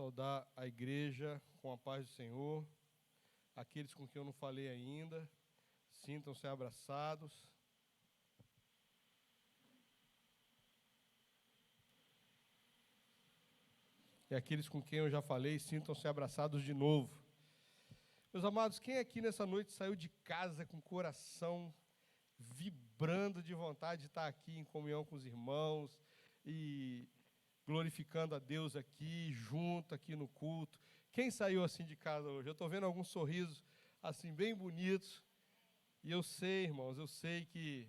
saudar a igreja com a paz do Senhor. Aqueles com quem eu não falei ainda, sintam-se abraçados. E aqueles com quem eu já falei, sintam-se abraçados de novo. Meus amados, quem aqui nessa noite saiu de casa com o coração vibrando de vontade de estar aqui em comunhão com os irmãos e glorificando a Deus aqui, junto, aqui no culto? Quem saiu assim de casa hoje? Eu estou vendo alguns sorrisos assim bem bonitos. E eu sei, irmãos, eu sei que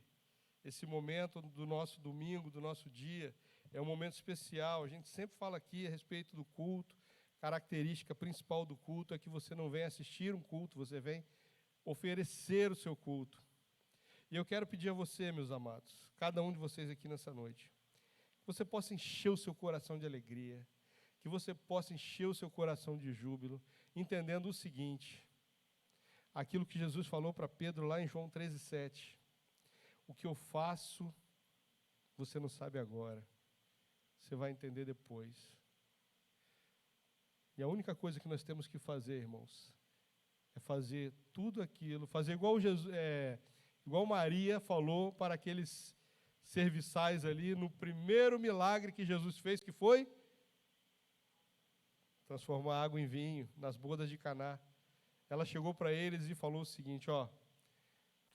esse momento do nosso domingo, do nosso dia, é um momento especial. A gente sempre fala aqui a respeito do culto. Característica principal do culto é que você não vem assistir um culto, você vem oferecer o seu culto. E eu quero pedir a você, meus amados, cada um de vocês aqui nessa noite, que você possa encher o seu coração de alegria, que você possa encher o seu coração de júbilo, entendendo o seguinte: aquilo que Jesus falou para Pedro lá em João 13:7. O que eu faço, você não sabe agora, você vai entender depois. E a única coisa que nós temos que fazer, irmãos, é fazer tudo aquilo, fazer igual igual Maria falou para aqueles serviçais ali, no primeiro milagre que Jesus fez, que foi transformar água em vinho, nas bodas de Caná. Ela chegou para eles e falou o seguinte: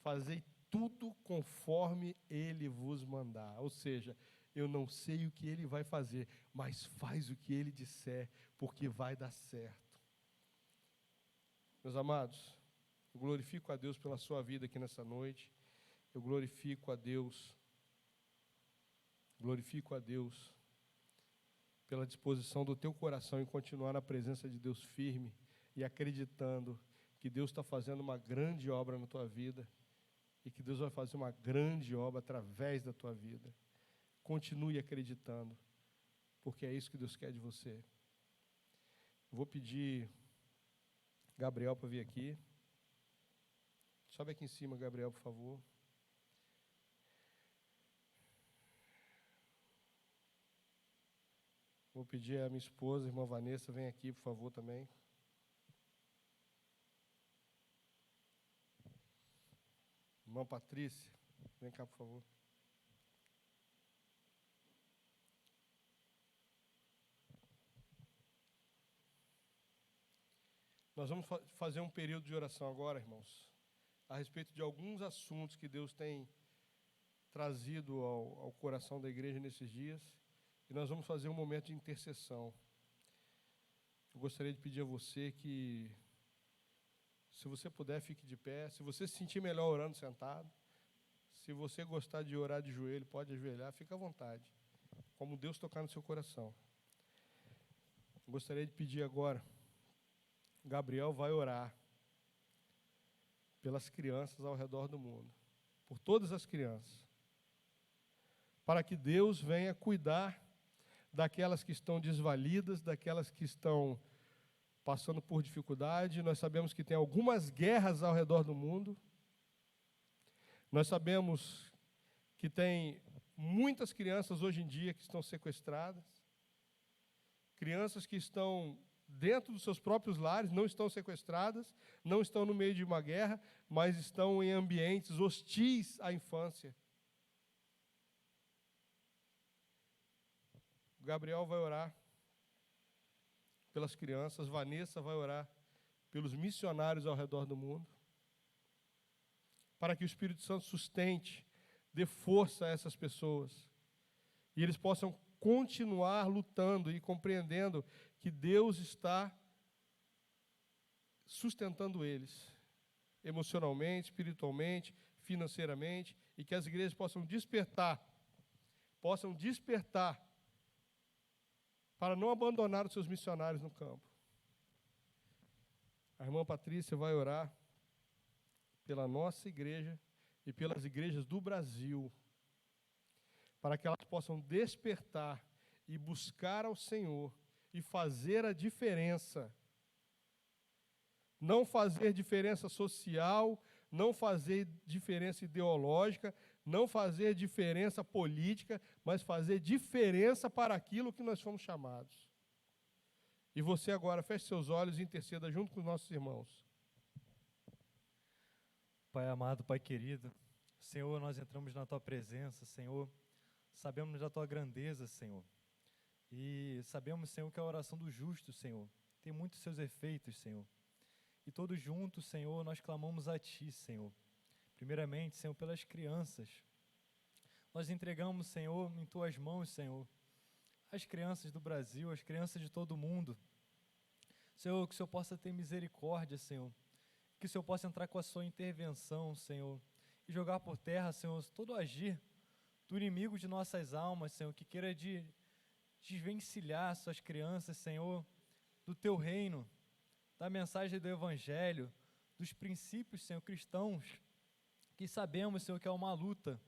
fazei tudo conforme ele vos mandar. Ou seja, eu não sei o que ele vai fazer, mas faz o que ele disser, porque vai dar certo. Meus amados, eu glorifico a Deus pela sua vida aqui nessa noite. Eu glorifico a Deus pela disposição do teu coração em continuar na presença de Deus firme e acreditando que Deus está fazendo uma grande obra na tua vida e que Deus vai fazer uma grande obra através da tua vida. Continue acreditando, porque é isso que Deus quer de você. Vou pedir Gabriel para vir aqui. Sobe aqui em cima, Gabriel, por favor. Vou pedir a minha esposa, a irmã Vanessa, vem aqui, por favor, também. Irmã Patrícia, vem cá, por favor. Nós vamos fazer um período de oração agora, irmãos, a respeito de alguns assuntos que Deus tem trazido ao coração da igreja nesses dias. E nós vamos fazer um momento de intercessão. Eu gostaria de pedir a você que, se você puder, fique de pé. Se você se sentir melhor orando sentado, se você gostar de orar de joelho, pode ajoelhar, fica à vontade, como Deus tocar no seu coração. Eu gostaria de pedir agora, Gabriel vai orar pelas crianças ao redor do mundo, por todas as crianças, para que Deus venha cuidar daquelas que estão desvalidas, daquelas que estão passando por dificuldade. Nós sabemos que tem algumas guerras ao redor do mundo. Nós sabemos que tem muitas crianças hoje em dia que estão sequestradas. Crianças que estão dentro dos seus próprios lares, não estão sequestradas, não estão no meio de uma guerra, mas estão em ambientes hostis à infância. Gabriel vai orar pelas crianças, Vanessa vai orar pelos missionários ao redor do mundo, para que o Espírito Santo sustente, dê força a essas pessoas, e eles possam continuar lutando e compreendendo que Deus está sustentando eles, emocionalmente, espiritualmente, financeiramente, e que as igrejas possam despertar para não abandonar os seus missionários no campo. A irmã Patrícia vai orar pela nossa igreja e pelas igrejas do Brasil, para que elas possam despertar e buscar ao Senhor e fazer a diferença. Não fazer diferença social, não fazer diferença ideológica, não fazer diferença política, mas fazer diferença para aquilo que nós fomos chamados. E você agora, feche seus olhos e interceda junto com os nossos irmãos. Pai amado, Pai querido, Senhor, nós entramos na Tua presença, Senhor, sabemos da Tua grandeza, Senhor, e sabemos, Senhor, que a oração do justo, Senhor, tem muitos seus efeitos, Senhor, e todos juntos, Senhor, nós clamamos a Ti, Senhor, primeiramente, Senhor, pelas crianças, nós entregamos, Senhor, em Tuas mãos, Senhor, as crianças do Brasil, as crianças de todo o mundo, Senhor, que o Senhor possa ter misericórdia, Senhor, que o Senhor possa entrar com a sua intervenção, Senhor, e jogar por terra, Senhor, todo o agir do inimigo de nossas almas, Senhor, que queira desvencilhar suas crianças, Senhor, do Teu reino, da mensagem do Evangelho, dos princípios, Senhor, cristãos, que sabemos, Senhor, que é uma luta,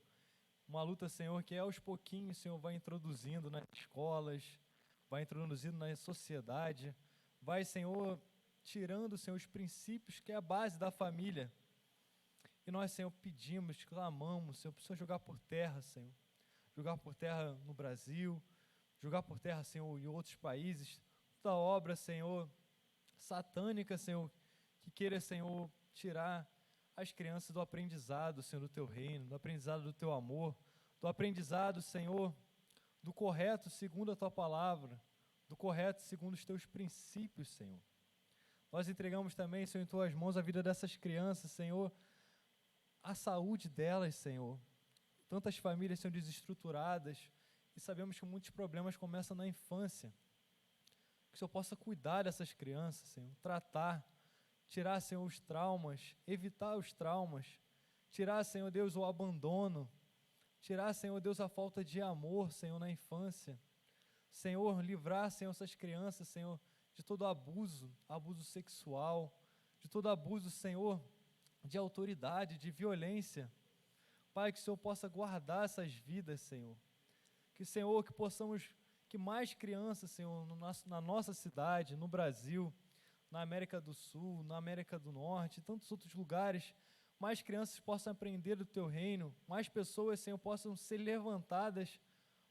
Senhor, que aos pouquinhos, Senhor, vai introduzindo nas escolas, vai introduzindo na sociedade, vai, Senhor, tirando, Senhor, os princípios que é a base da família. E nós, Senhor, pedimos, clamamos, Senhor, para o Senhor jogar por terra, Senhor. Jogar por terra no Brasil, jogar por terra, Senhor, em outros países. Toda obra, Senhor, satânica, Senhor, que queira, Senhor, tirar as crianças do aprendizado, Senhor, do Teu reino, do aprendizado do Teu amor, do aprendizado, Senhor, do correto segundo a Tua palavra, do correto segundo os Teus princípios, Senhor. Nós entregamos também, Senhor, em Tuas mãos a vida dessas crianças, Senhor, a saúde delas, Senhor. Tantas famílias são desestruturadas e sabemos que muitos problemas começam na infância. Que o Senhor possa cuidar dessas crianças, Senhor, tratar, tirar, Senhor, os traumas, evitar os traumas, tirar, Senhor Deus, o abandono, tirar, Senhor Deus, a falta de amor, Senhor, na infância. Senhor, livrar, Senhor, essas crianças, Senhor, de todo abuso sexual, de todo abuso, Senhor, de autoridade, de violência. Pai, que o Senhor possa guardar essas vidas, Senhor. Que, Senhor, que possamos, que mais crianças, Senhor, na nossa cidade, no Brasil, na América do Sul, na América do Norte, e tantos outros lugares, mais crianças possam aprender do Teu reino, mais pessoas, Senhor, possam ser levantadas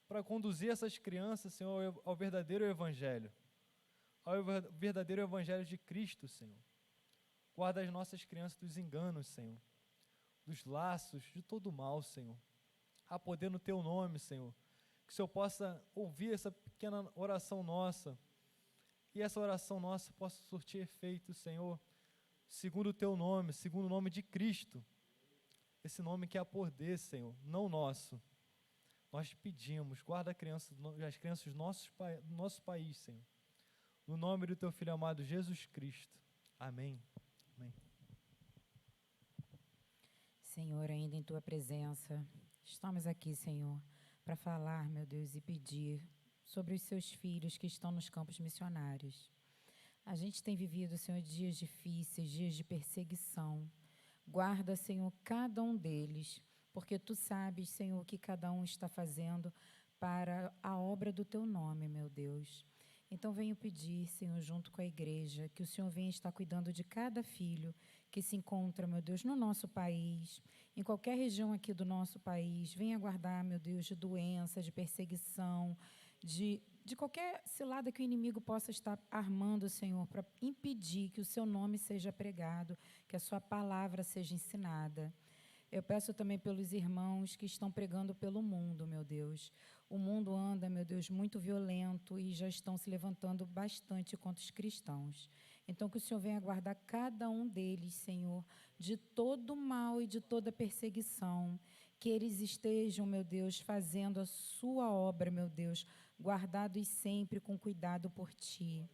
para conduzir essas crianças, Senhor, ao verdadeiro Evangelho, ao verdadeiro Evangelho de Cristo, Senhor. Guarda as nossas crianças dos enganos, Senhor, dos laços, de todo o mal, Senhor. Há poder no Teu nome, Senhor. Que o Senhor possa ouvir essa pequena oração nossa, e essa oração nossa possa surtir efeito, Senhor, segundo o Teu nome, segundo o nome de Cristo, esse nome que há poder, Senhor, não nosso. Nós te pedimos, guarda as crianças do nosso país, Senhor. No nome do Teu Filho amado, Jesus Cristo. Amém. Amém. Senhor, ainda em Tua presença, estamos aqui, Senhor, para falar, meu Deus, e pedir sobre os Seus filhos que estão nos campos missionários. A gente tem vivido, Senhor, dias difíceis, dias de perseguição. Guarda, Senhor, cada um deles, porque Tu sabes, Senhor, o que cada um está fazendo para a obra do Teu nome, meu Deus. Então venho pedir, Senhor, junto com a igreja, que o Senhor venha estar cuidando de cada filho que se encontra, meu Deus, no nosso país, em qualquer região aqui do nosso país. Venha guardar, meu Deus, de doença, de perseguição, de qualquer cilada que o inimigo possa estar armando, Senhor, para impedir que o Seu nome seja pregado, que a Sua palavra seja ensinada. Eu peço também pelos irmãos que estão pregando pelo mundo, meu Deus. O mundo anda, meu Deus, muito violento e já estão se levantando bastante contra os cristãos. Então, que o Senhor venha guardar cada um deles, Senhor, de todo mal e de toda perseguição. Que eles estejam, meu Deus, fazendo a Sua obra, meu Deus, guardados sempre com cuidado por Ti.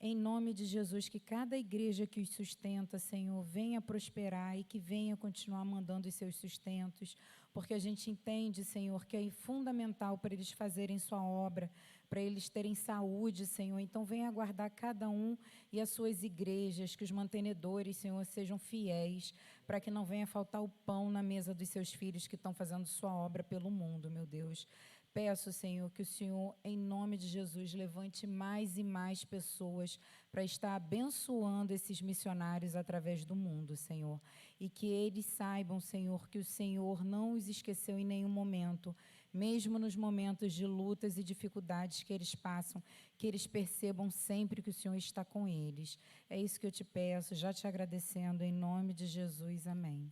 Em nome de Jesus, que cada igreja que os sustenta, Senhor, venha prosperar e que venha continuar mandando os seus sustentos, porque a gente entende, Senhor, que é fundamental para eles fazerem sua obra, para eles terem saúde, Senhor. Então, venha guardar cada um e as suas igrejas, que os mantenedores, Senhor, sejam fiéis, para que não venha faltar o pão na mesa dos seus filhos que estão fazendo sua obra pelo mundo, meu Deus. Peço, Senhor, que o Senhor, em nome de Jesus, levante mais e mais pessoas para estar abençoando esses missionários através do mundo, Senhor. E que eles saibam, Senhor, que o Senhor não os esqueceu em nenhum momento, mesmo nos momentos de lutas e dificuldades que eles passam, que eles percebam sempre que o Senhor está com eles. É isso que eu te peço, já te agradecendo, em nome de Jesus. Amém.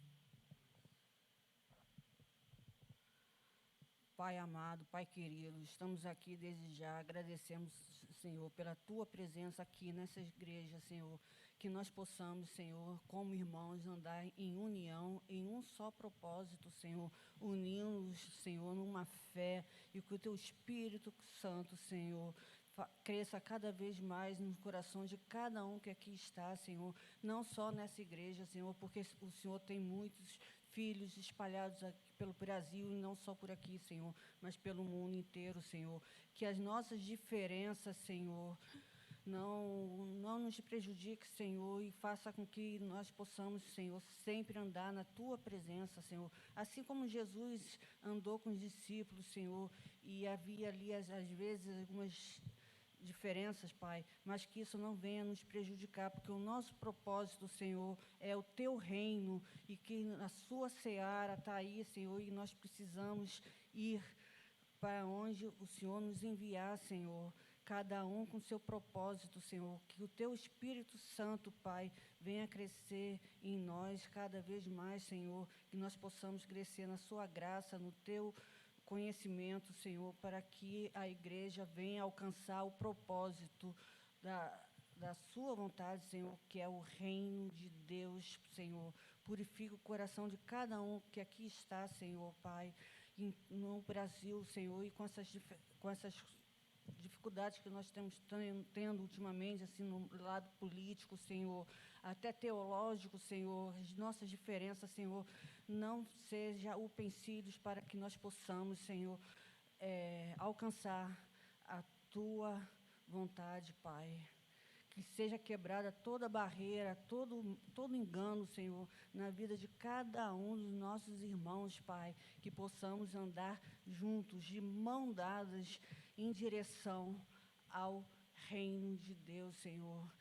Pai amado, Pai querido, estamos aqui desde já, agradecemos, Senhor, pela Tua presença aqui nessa igreja, Senhor, que nós possamos, Senhor, como irmãos, andar em união, em um só propósito, Senhor, unindo-nos, Senhor, numa fé, e que o Teu Espírito Santo, Senhor, cresça cada vez mais nos corações de cada um que aqui está, Senhor, não só nessa igreja, Senhor, porque o Senhor tem muitos filhos espalhados aqui pelo Brasil, e não só por aqui, Senhor, mas pelo mundo inteiro, Senhor. Que as nossas diferenças, Senhor, não nos prejudique, Senhor, e faça com que nós possamos, Senhor, sempre andar na Tua presença, Senhor. Assim como Jesus andou com os discípulos, Senhor, e havia ali, às vezes, algumas diferenças, Pai, mas que isso não venha nos prejudicar, porque o nosso propósito, Senhor, é o Teu reino, e que a Sua seara está aí, Senhor, e nós precisamos ir para onde o Senhor nos enviar, Senhor, cada um com seu propósito, Senhor, que o Teu Espírito Santo, Pai, venha crescer em nós cada vez mais, Senhor, que nós possamos crescer na Sua graça, no Teu conhecimento, Senhor, para que a igreja venha alcançar o propósito da Sua vontade, Senhor, que é o reino de Deus, Senhor. Purifica o coração de cada um que aqui está, Senhor, Pai, no Brasil, Senhor, e com essas dificuldades que nós estamos tendo ultimamente, assim, no lado político, Senhor, até teológico, Senhor, as nossas diferenças, Senhor, não sejam utensílios para que nós possamos, Senhor, alcançar a Tua vontade, Pai. Que seja quebrada toda barreira, todo engano, Senhor, na vida de cada um dos nossos irmãos, Pai, que possamos andar juntos, de mão dadas, em direção ao reino de Deus, Senhor.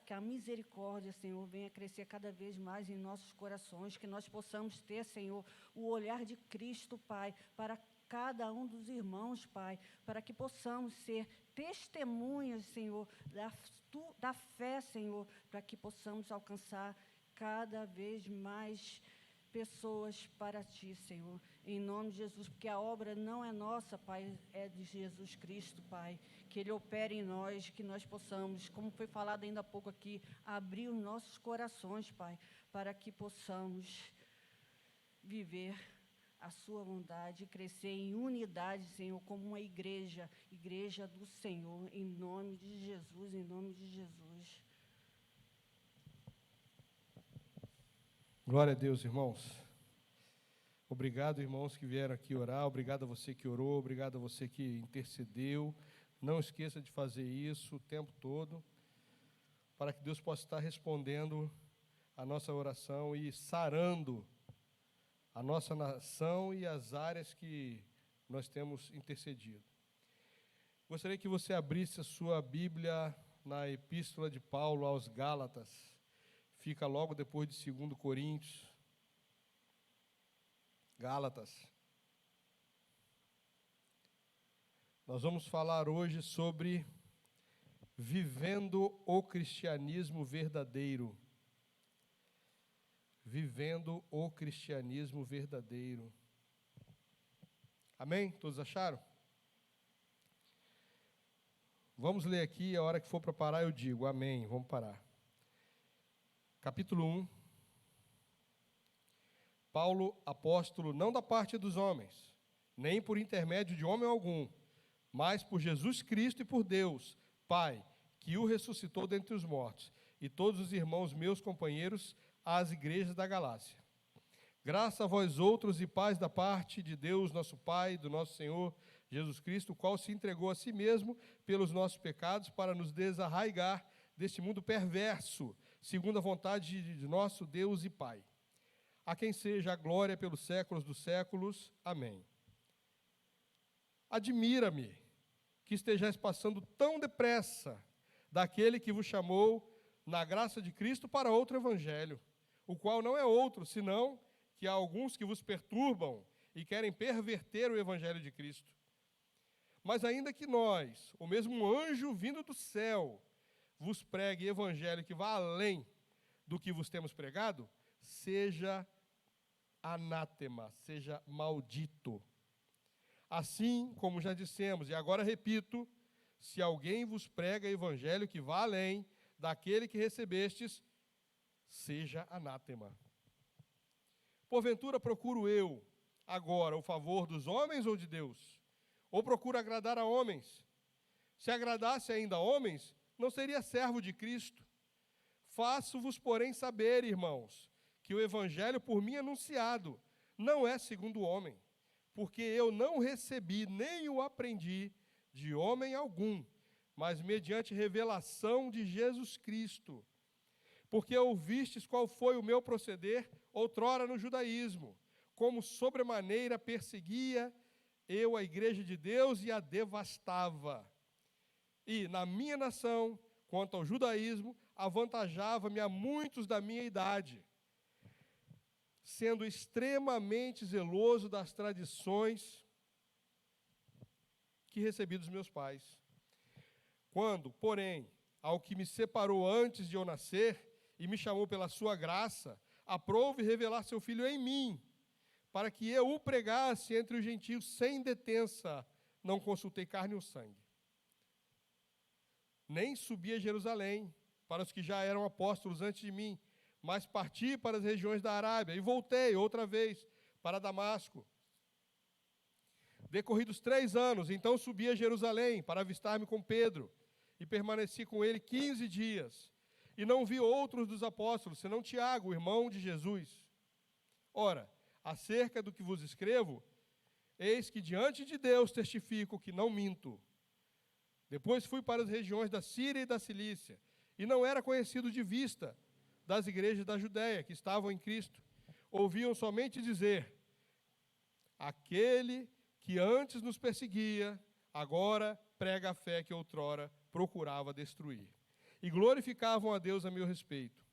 Que a misericórdia, Senhor, venha crescer cada vez mais em nossos corações, que nós possamos ter, Senhor, o olhar de Cristo, Pai, para cada um dos irmãos, Pai, para que possamos ser testemunhas, Senhor, da fé, Senhor, para que possamos alcançar cada vez mais pessoas para Ti, Senhor, em nome de Jesus, porque a obra não é nossa, Pai, é de Jesus Cristo, Pai, que Ele opere em nós, que nós possamos, como foi falado ainda há pouco aqui, abrir os nossos corações, Pai, para que possamos viver a Sua vontade e crescer em unidade, Senhor, como uma igreja do Senhor, em nome de Jesus, em nome de Jesus. Glória a Deus, irmãos. Obrigado, irmãos, que vieram aqui orar. Obrigado a você que orou. Obrigado a você que intercedeu. Não esqueça de fazer isso o tempo todo, para que Deus possa estar respondendo a nossa oração e sarando a nossa nação e as áreas que nós temos intercedido. Gostaria que você abrisse a sua Bíblia na Epístola de Paulo aos Gálatas. Fica logo depois de 2 Coríntios. Gálatas. Nós vamos falar hoje sobre vivendo o cristianismo verdadeiro. Vivendo o cristianismo verdadeiro. Amém? Todos acharam? Vamos ler aqui, a hora que for para parar eu digo amém, vamos parar. Capítulo 1. Paulo, apóstolo, não da parte dos homens, nem por intermédio de homem algum, mas por Jesus Cristo e por Deus, Pai, que o ressuscitou dentre os mortos, e todos os irmãos meus companheiros às igrejas da Galácia. Graça a vós outros e paz da parte de Deus, nosso Pai, do nosso Senhor Jesus Cristo, o qual se entregou a si mesmo pelos nossos pecados para nos desarraigar deste mundo perverso, segundo a vontade de nosso Deus e Pai. A quem seja a glória pelos séculos dos séculos. Amém. Admira-me que estejais passando tão depressa daquele que vos chamou na graça de Cristo para outro evangelho, o qual não é outro, senão que há alguns que vos perturbam e querem perverter o evangelho de Cristo. Mas ainda que nós, ou mesmo um anjo vindo do céu, vos pregue evangelho que vá além do que vos temos pregado, seja anátema, seja maldito. Assim como já dissemos, e agora repito, se alguém vos prega evangelho que vá além daquele que recebestes, seja anátema. Porventura procuro eu, agora, o favor dos homens ou de Deus? Ou procuro agradar a homens? Se agradasse ainda a homens, não seria servo de Cristo. Faço-vos, porém, saber, irmãos, que o evangelho por mim anunciado não é segundo o homem, porque eu não recebi nem o aprendi de homem algum, mas mediante revelação de Jesus Cristo. Porque ouvistes qual foi o meu proceder outrora no judaísmo, como sobremaneira perseguia eu a igreja de Deus e a devastava. E na minha nação, quanto ao judaísmo, avantajava-me a muitos da minha idade, sendo extremamente zeloso das tradições que recebi dos meus pais. Quando, porém, ao que me separou antes de eu nascer e me chamou pela sua graça, aprouve revelar seu Filho em mim, para que eu o pregasse entre os gentios sem detença, não consultei carne ou sangue. Nem subi a Jerusalém, para os que já eram apóstolos antes de mim, mas parti para as regiões da Arábia, e voltei outra vez para Damasco. Decorridos 3 anos, então subi a Jerusalém, para avistar-me com Pedro, e permaneci com ele 15 dias, e não vi outros dos apóstolos, senão Tiago, irmão de Jesus. Ora, acerca do que vos escrevo, eis que diante de Deus testifico que não minto. Depois fui para as regiões da Síria e da Cilícia, e não era conhecido de vista das igrejas da Judéia, que estavam em Cristo. Ouviam somente dizer, aquele que antes nos perseguia, agora prega a fé que outrora procurava destruir. E glorificavam a Deus a meu respeito.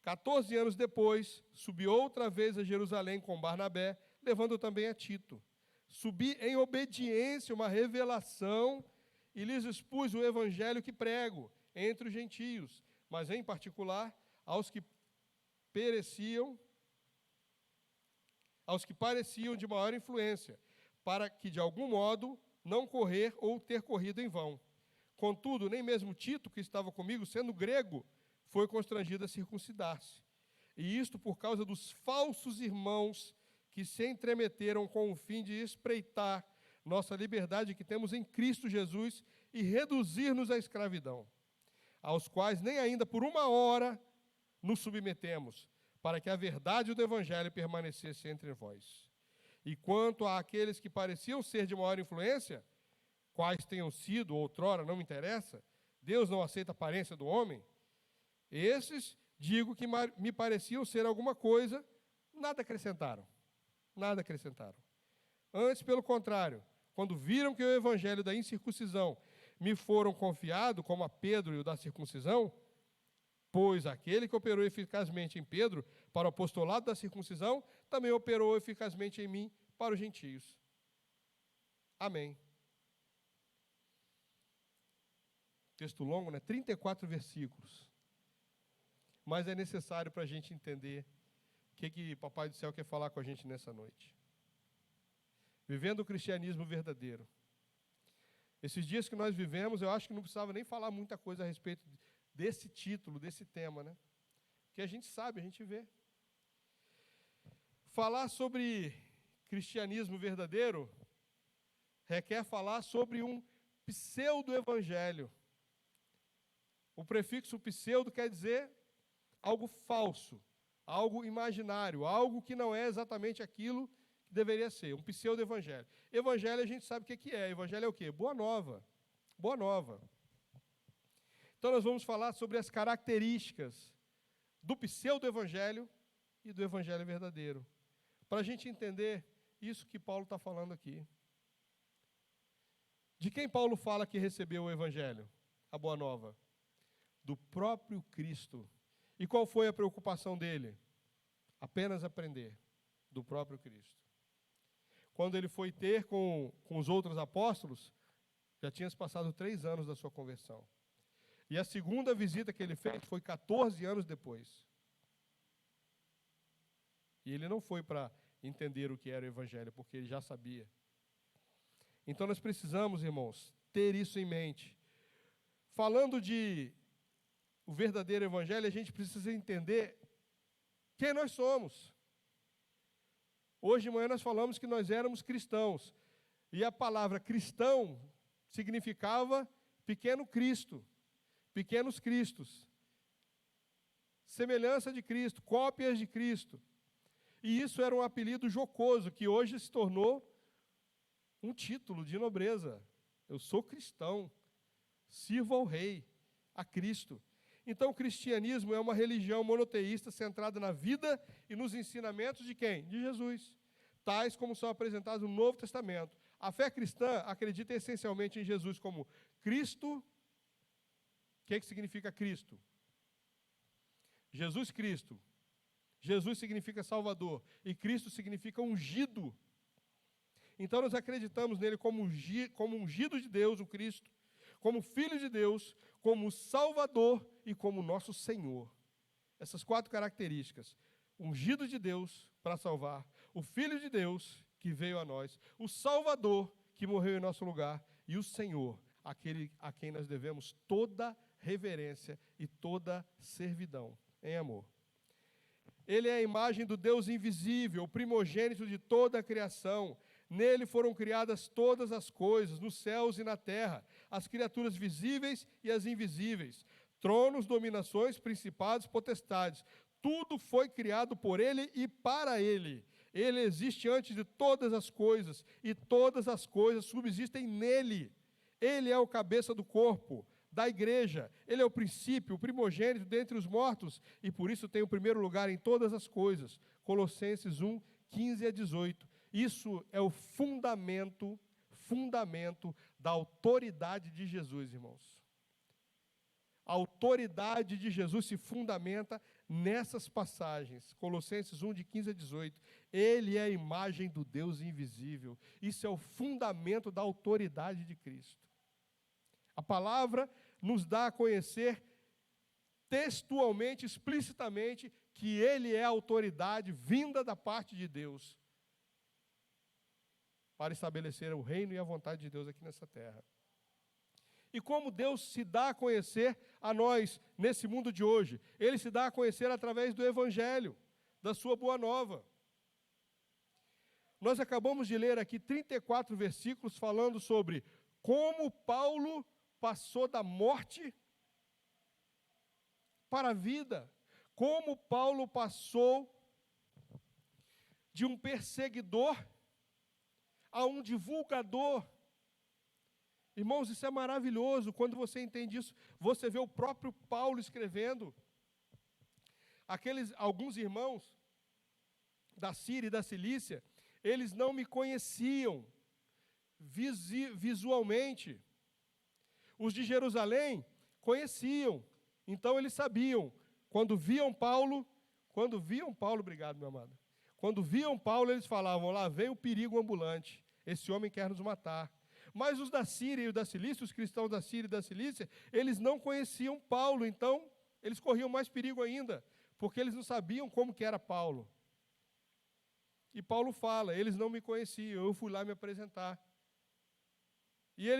14 anos depois, subi outra vez a Jerusalém com Barnabé, levando também a Tito. Subi em obediência uma revelação e lhes expus o evangelho que prego entre os gentios, mas em particular aos que pareciam de maior influência, para que de algum modo não correr ou ter corrido em vão. Contudo, nem mesmo Tito, que estava comigo, sendo grego, foi constrangido a circuncidar-se. E isto por causa dos falsos irmãos que se entremeteram com o fim de espreitar nossa liberdade que temos em Cristo Jesus e reduzir-nos à escravidão, aos quais nem ainda por uma hora nos submetemos, para que a verdade do evangelho permanecesse entre vós. E quanto àqueles que pareciam ser de maior influência, quais tenham sido outrora, não me interessa, Deus não aceita a aparência do homem, esses, digo que me pareciam ser alguma coisa, nada acrescentaram. Nada acrescentaram. Antes, pelo contrário, quando viram que o evangelho da incircuncisão me foram confiado, como a Pedro e o da circuncisão, pois aquele que operou eficazmente em Pedro para o apostolado da circuncisão, também operou eficazmente em mim para os gentios. Amém. Texto longo, né? 34 versículos. Mas é necessário para a gente entender o que Papai do Céu quer falar com a gente nessa noite. Vivendo o cristianismo verdadeiro. Esses dias que nós vivemos, eu acho que não precisava nem falar muita coisa a respeito desse título, desse tema, né? Porque a gente sabe, a gente vê. Falar sobre cristianismo verdadeiro requer falar sobre um pseudo-evangelho. O prefixo pseudo quer dizer algo falso, algo imaginário, algo que não é exatamente aquilo que deveria ser, um pseudo-evangelho. Evangelho a gente sabe o que é. Evangelho é o quê? Boa nova. Boa nova. Então nós vamos falar sobre as características do pseudo-evangelho e do evangelho verdadeiro, para a gente entender isso que Paulo está falando aqui. De quem Paulo fala que recebeu o evangelho, a boa nova? Do próprio Cristo. E qual foi a preocupação dele? Apenas aprender do próprio Cristo. quando ele foi ter com os outros apóstolos, já tinha se passado 3 anos da sua conversão. E a segunda visita que ele fez foi 14 anos depois. E ele não foi para entender o que era o Evangelho, porque ele já sabia. Então nós precisamos, irmãos, ter isso em mente. Falando de o verdadeiro Evangelho, a gente precisa entender quem nós somos. Hoje de manhã nós falamos que nós éramos cristãos. E a palavra cristão significava pequeno Cristo, pequenos Cristos, semelhança de Cristo, cópias de Cristo. E isso era um apelido jocoso, que hoje se tornou um título de nobreza. Eu sou cristão, sirvo ao Rei, a Cristo. Então, o cristianismo é uma religião monoteísta centrada na vida e nos ensinamentos de quem? De Jesus, tais como são apresentados no Novo Testamento. A fé cristã acredita essencialmente em Jesus como Cristo. O que significa Cristo? Jesus Cristo. Jesus significa Salvador e Cristo significa ungido. Então nós acreditamos nele como ungido de Deus, o Cristo, como Filho de Deus, como Salvador e como nosso Senhor. Essas 4 características: ungido de Deus para salvar, o Filho de Deus que veio a nós, o Salvador que morreu em nosso lugar e o Senhor, aquele a quem nós devemos toda reverência e toda servidão em amor. Ele é a imagem do Deus invisível, o primogênito de toda a criação. Nele foram criadas todas as coisas, nos céus e na terra, as criaturas visíveis e as invisíveis, tronos, dominações, principados, potestades. Tudo foi criado por ele e para ele. Ele existe antes de todas as coisas, e todas as coisas subsistem nele. Ele é o cabeça do corpo, da igreja. Ele é o princípio, o primogênito dentre os mortos, e por isso tem o primeiro lugar em todas as coisas. Colossenses 1, 15 a 18. Isso é o fundamento da autoridade de Jesus, irmãos. A autoridade de Jesus se fundamenta nessas passagens. Colossenses 1, de 15 a 18. Ele é a imagem do Deus invisível. Isso é o fundamento da autoridade de Cristo. A palavra nos dá a conhecer textualmente, explicitamente, que ele é a autoridade vinda da parte de Deus para estabelecer o reino e a vontade de Deus aqui nessa terra. E como Deus se dá a conhecer a nós nesse mundo de hoje? Ele se dá a conhecer através do Evangelho, da sua boa nova. Nós acabamos de ler aqui 34 versículos falando sobre como Paulo passou da morte para a vida, como Paulo passou de um perseguidor a um divulgador. Irmãos, isso é maravilhoso. Quando você entende isso, você vê o próprio Paulo escrevendo. Alguns irmãos da Síria e da Cilícia, eles não me conheciam visualmente. Os de Jerusalém conheciam, então eles sabiam. Quando viam Paulo, obrigado, meu amado. Quando viam Paulo, eles falavam: lá vem o perigo ambulante, esse homem quer nos matar. Mas os da Síria e os da Cilícia, os cristãos da Síria e da Cilícia, eles não conheciam Paulo, então eles corriam mais perigo ainda, porque eles não sabiam como que era Paulo. E Paulo fala: eles não me conheciam, eu fui lá me apresentar. E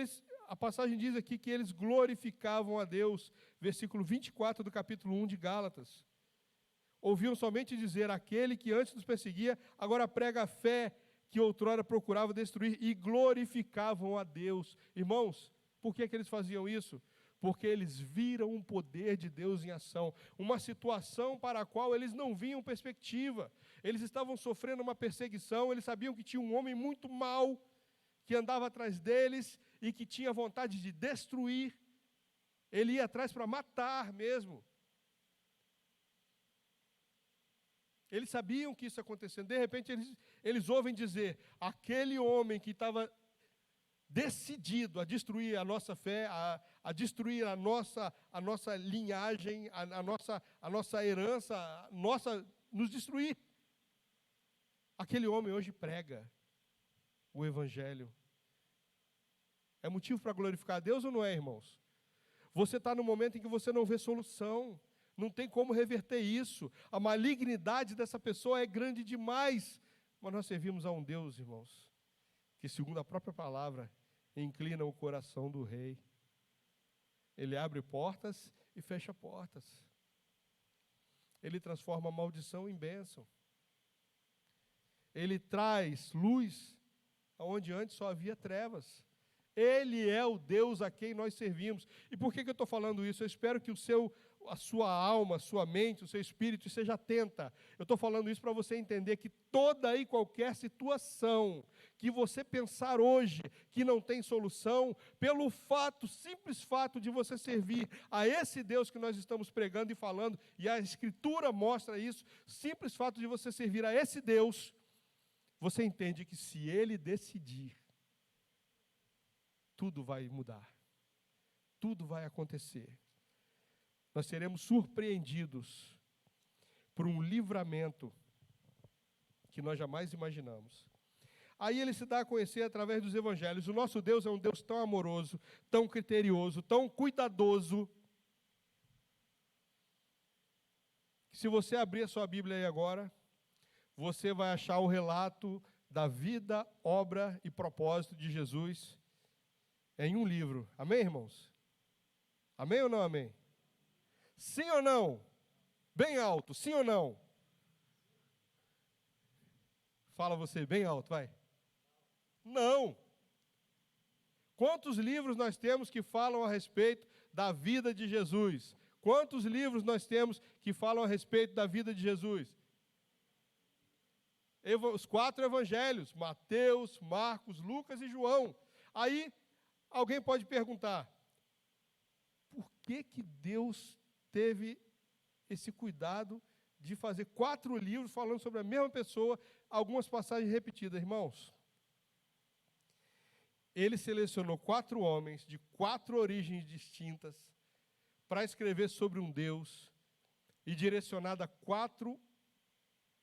a passagem diz aqui que eles glorificavam a Deus, versículo 24 do capítulo 1 de Gálatas. Ouviam somente dizer: aquele que antes nos perseguia, agora prega a fé que outrora procurava destruir, e glorificavam a Deus. Irmãos, por que eles faziam isso? Porque eles viram um poder de Deus em ação, uma situação para a qual eles não viam perspectiva. Eles estavam sofrendo uma perseguição, eles sabiam que tinha um homem muito mau, que andava atrás deles e que tinha vontade de destruir. Ele ia atrás para matar mesmo. Eles sabiam que isso ia acontecendo. De repente, eles ouvem dizer: aquele homem que estava decidido a destruir a nossa fé, a destruir a nossa linhagem, a nossa herança, nos destruir. Aquele homem hoje prega. o Evangelho. É motivo para glorificar a Deus ou não é, irmãos? Você está no momento em que você não vê solução, não tem como reverter isso. A malignidade dessa pessoa é grande demais. Mas nós servimos a um Deus, irmãos, que segundo a própria palavra, inclina o coração do rei. Ele abre portas e fecha portas. Ele transforma a maldição em bênção. Ele traz luz onde antes só havia trevas. Ele é o Deus a quem nós servimos. E por que eu estou falando isso? Eu espero que a sua alma, a sua mente, o seu espírito esteja atenta. Eu estou falando isso para você entender que toda e qualquer situação que você pensar hoje que não tem solução, pelo simples fato de você servir a esse Deus que nós estamos pregando e falando, e a Escritura mostra isso, simples fato de você servir a esse Deus, você entende que se Ele decidir, tudo vai mudar, tudo vai acontecer. Nós seremos surpreendidos por um livramento que nós jamais imaginamos. Aí ele se dá a conhecer através dos evangelhos. O nosso Deus é um Deus tão amoroso, tão criterioso, tão cuidadoso, que se você abrir a sua Bíblia aí agora, você vai achar o relato da vida, obra e propósito de Jesus em um livro. Amém, irmãos? Amém ou não amém? Sim ou não? Bem alto, sim ou não? Fala você, bem alto, vai. Não. Quantos livros nós temos que falam a respeito da vida de Jesus? Quantos livros nós temos que falam a respeito da vida de Jesus? Os 4 evangelhos, Mateus, Marcos, Lucas e João. Aí, alguém pode perguntar, por que Deus teve esse cuidado de fazer 4 livros falando sobre a mesma pessoa, algumas passagens repetidas, irmãos? Ele selecionou 4 homens de 4 origens distintas para escrever sobre um Deus e direcionado a 4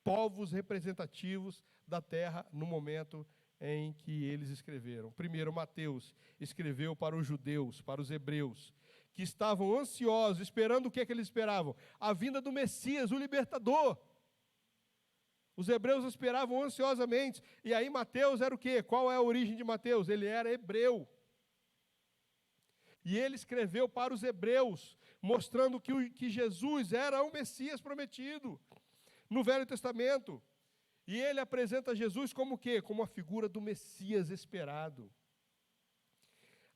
povos representativos da terra no momento em que eles escreveram. Primeiro, Mateus escreveu para os judeus, para os hebreus, que estavam ansiosos, esperando o que eles esperavam? A vinda do Messias, o libertador. Os hebreus esperavam ansiosamente. E aí Mateus era o quê? Qual é a origem de Mateus? Ele era hebreu. E ele escreveu para os hebreus, mostrando que Jesus era o Messias prometido no Velho Testamento. E ele apresenta Jesus como o quê? Como a figura do Messias esperado.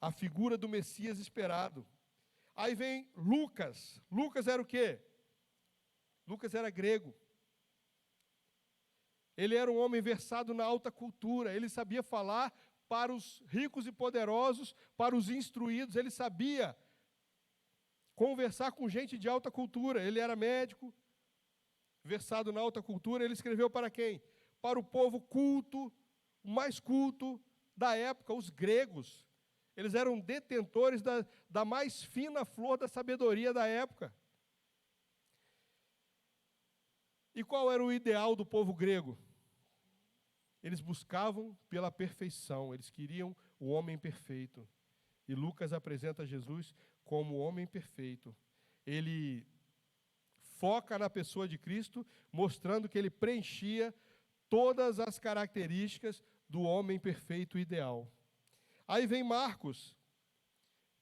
A figura do Messias esperado. Aí vem Lucas. Lucas era o quê? Lucas era grego. Ele era um homem versado na alta cultura. Ele sabia falar para os ricos e poderosos, para os instruídos. Ele sabia conversar com gente de alta cultura. Ele era médico, versado na alta cultura. Ele escreveu para quem? Para o povo culto, o mais culto da época, os gregos. Eles eram detentores da mais fina flor da sabedoria da época. E qual era o ideal do povo grego? Eles buscavam pela perfeição, eles queriam o homem perfeito. E Lucas apresenta Jesus como o homem perfeito. Ele foca na pessoa de Cristo, mostrando que ele preenchia todas as características do homem perfeito ideal. Aí vem Marcos.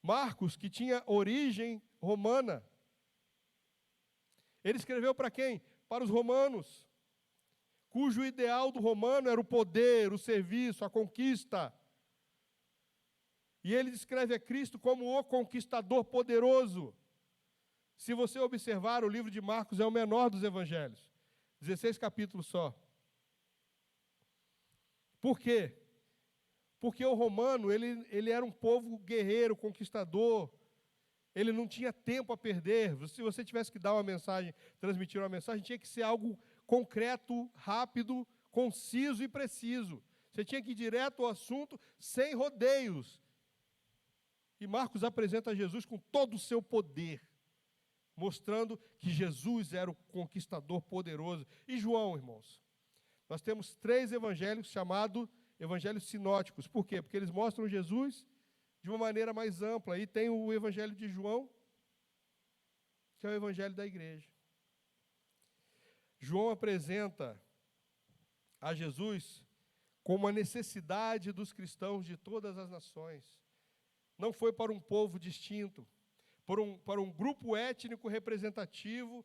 Marcos, que tinha origem romana. Ele escreveu para quem? Para os romanos, cujo ideal do romano era o poder, o serviço, a conquista. E ele descreve a Cristo como o conquistador poderoso. Se você observar, o livro de Marcos é o menor dos evangelhos. 16 capítulos só. Por quê? Porque o romano, ele era um povo guerreiro, conquistador. Ele não tinha tempo a perder. Se você tivesse que dar uma mensagem, transmitir uma mensagem, tinha que ser algo concreto, rápido, conciso e preciso. Você tinha que ir direto ao assunto, sem rodeios. E Marcos apresenta Jesus com todo o seu poder, mostrando que Jesus era o conquistador poderoso. E João, irmãos? Nós temos 3 evangelhos chamados evangelhos sinóticos. Por quê? Porque eles mostram Jesus de uma maneira mais ampla. E tem o evangelho de João, que é o evangelho da igreja. João apresenta a Jesus como a necessidade dos cristãos de todas as nações. Não foi para um povo distinto, para um grupo étnico representativo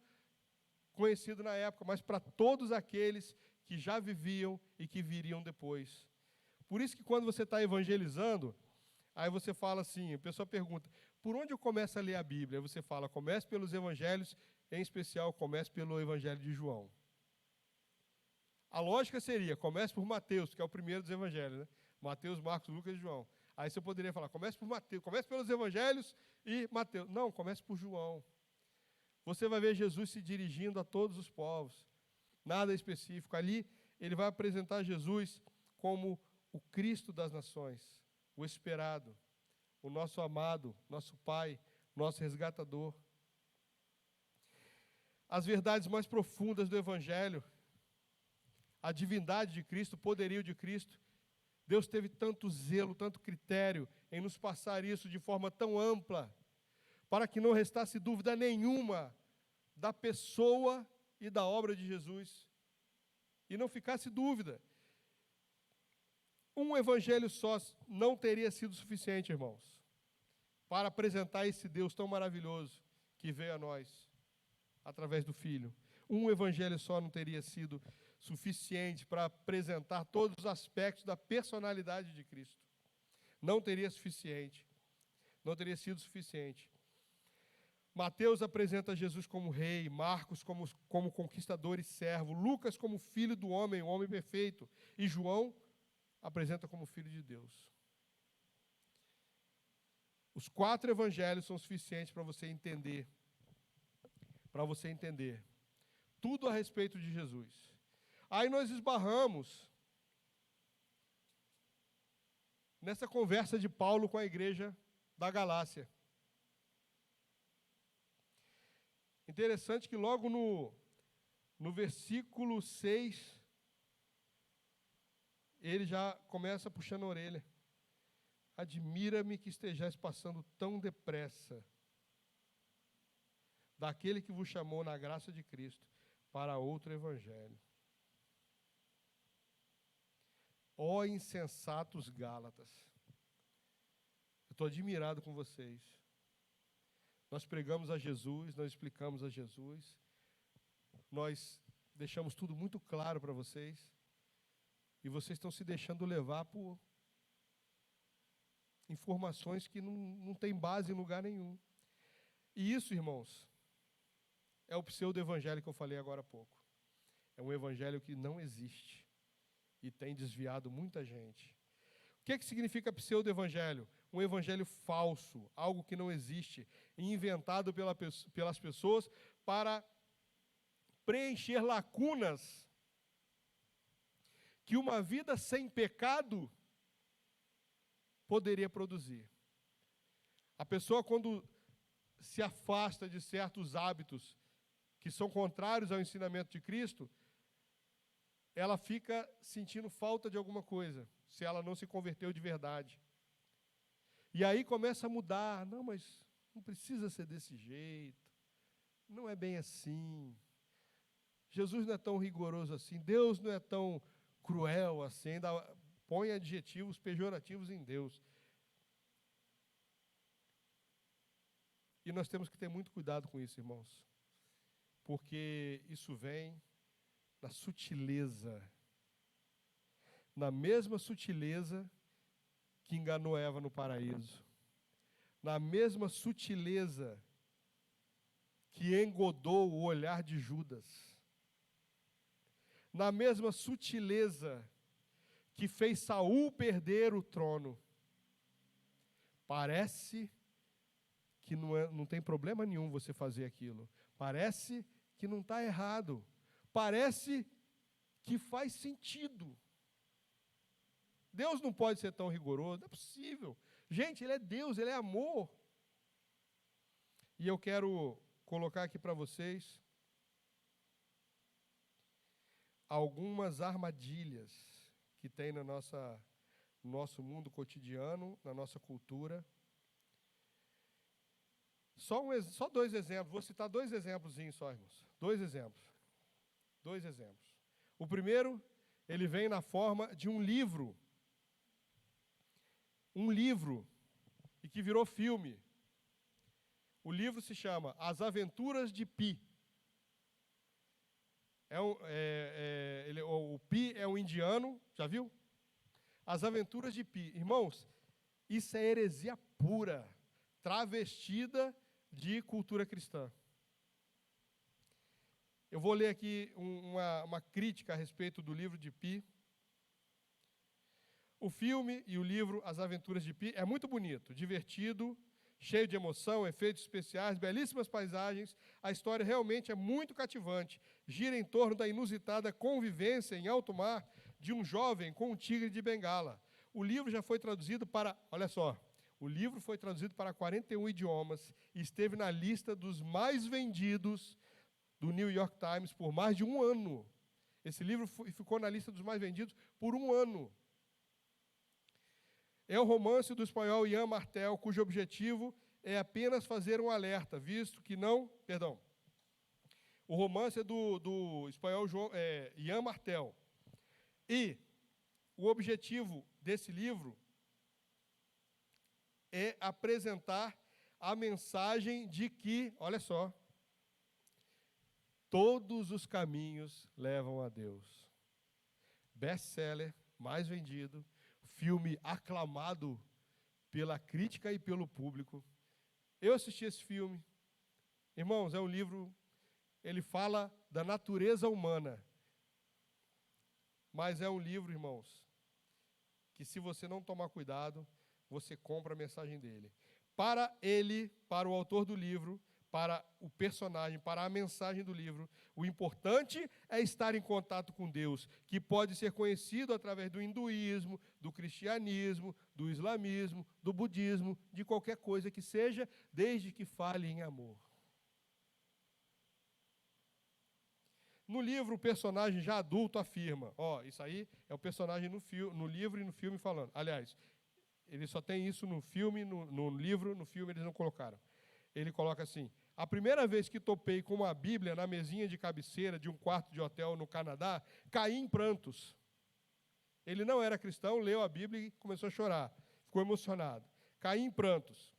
conhecido na época, mas para todos aqueles que já viviam e que viriam depois. Por isso que quando você está evangelizando, aí você fala assim, a pessoa pergunta, por onde eu começo a ler a Bíblia? Aí você fala, comece pelos evangelhos, em especial, comece pelo evangelho de João. A lógica seria, comece por Mateus, que é o primeiro dos evangelhos, né? Mateus, Marcos, Lucas e João. Aí você poderia falar, comece por Mateus, comece pelos evangelhos e Mateus. Não, comece por João. Você vai ver Jesus se dirigindo a todos os povos. Nada específico. Ali, ele vai apresentar Jesus como o Cristo das nações, o esperado, o nosso amado, nosso Pai, nosso resgatador. As verdades mais profundas do Evangelho, a divindade de Cristo, o poderio de Cristo, Deus teve tanto zelo, tanto critério em nos passar isso de forma tão ampla, para que não restasse dúvida nenhuma da pessoa e da obra de Jesus. E não ficasse dúvida. Um evangelho só não teria sido suficiente, irmãos, para apresentar esse Deus tão maravilhoso que veio a nós, através do Filho. Um evangelho só não teria sido suficiente para apresentar todos os aspectos da personalidade de Cristo. Não teria suficiente. Não teria sido suficiente. Mateus apresenta Jesus como rei, Marcos como conquistador e servo, Lucas como filho do homem, o homem perfeito, e João apresenta como filho de Deus. Os 4 evangelhos são suficientes para você entender. Tudo a respeito de Jesus. Aí nós esbarramos nessa conversa de Paulo com a igreja da Galácia. Interessante que logo no versículo 6, ele já começa puxando a orelha. Admira-me que estejais passando tão depressa daquele que vos chamou na graça de Cristo para outro evangelho. Ó insensatos Gálatas, eu estou admirado com vocês. Nós pregamos a Jesus, nós explicamos a Jesus, nós deixamos tudo muito claro para vocês, e vocês estão se deixando levar por informações que não têm base em lugar nenhum. E isso, irmãos, é o pseudo-evangelho que eu falei agora há pouco. É um evangelho que não existe e tem desviado muita gente. O que significa pseudo-evangelho? Um evangelho falso, algo que não existe, inventado pelas pessoas para preencher lacunas que uma vida sem pecado poderia produzir. A pessoa, quando se afasta de certos hábitos que são contrários ao ensinamento de Cristo, ela fica sentindo falta de alguma coisa, se ela não se converteu de verdade. E aí começa a mudar. Não, mas não precisa ser desse jeito. Não é bem assim. Jesus não é tão rigoroso assim. Deus não é tão cruel assim. Ainda põe adjetivos pejorativos em Deus. E nós temos que ter muito cuidado com isso, irmãos. Porque isso vem na sutileza. Na mesma sutileza que enganou Eva no paraíso. Na mesma sutileza que engodou o olhar de Judas. Na mesma sutileza que fez Saul perder o trono. Parece que não tem problema nenhum você fazer aquilo. Parece que não está errado. Parece que faz sentido. Deus não pode ser tão rigoroso, não é possível. Gente, Ele é Deus, Ele é amor. E eu quero colocar aqui para vocês algumas armadilhas que tem no nosso mundo cotidiano, na nossa cultura. Só 2 exemplos, vou citar 2 exemplos só, irmãos. 2 exemplos. O primeiro, ele vem na forma de um livro. E que virou filme. O livro se chama As Aventuras de Pi. O Pi é um indiano, já viu? As Aventuras de Pi. Irmãos, isso é heresia pura, travestida de cultura cristã. Eu vou ler aqui uma crítica a respeito do livro de Pi. O filme e o livro As Aventuras de Pi é muito bonito, divertido, cheio de emoção, efeitos especiais, belíssimas paisagens. A história realmente é muito cativante. Gira em torno da inusitada convivência em alto mar de um jovem com um tigre de Bengala. O livro já foi traduzido para, olha só, o livro foi traduzido para 41 idiomas e esteve na lista dos mais vendidos do New York Times por mais de um ano. Esse livro ficou na lista dos mais vendidos por um ano. É o romance do espanhol Ian Martel, cujo objetivo é apenas fazer um alerta, visto que não... Perdão. O romance é do espanhol Ian Martel. E o objetivo desse livro é apresentar a mensagem de que, olha só, todos os caminhos levam a Deus. Best-seller, mais vendido, filme aclamado pela crítica e pelo público. Eu assisti esse filme. Irmãos, é um livro, ele fala da natureza humana. Mas é um livro, irmãos, que se você não tomar cuidado, você compra a mensagem dele. Para o autor do livro, para o personagem, para a mensagem do livro, o importante é estar em contato com Deus, que pode ser conhecido através do hinduísmo, do cristianismo, do islamismo, do budismo, de qualquer coisa que seja, desde que fale em amor. No livro, o personagem já adulto afirma, isso aí é o personagem no livro e no filme falando. Aliás, ele só tem isso no filme, no livro, no filme eles não colocaram. Ele coloca assim: a primeira vez que topei com uma Bíblia na mesinha de cabeceira de um quarto de hotel no Canadá, caí em prantos. Ele não era cristão, leu a Bíblia e começou a chorar. Ficou emocionado. Caí em prantos.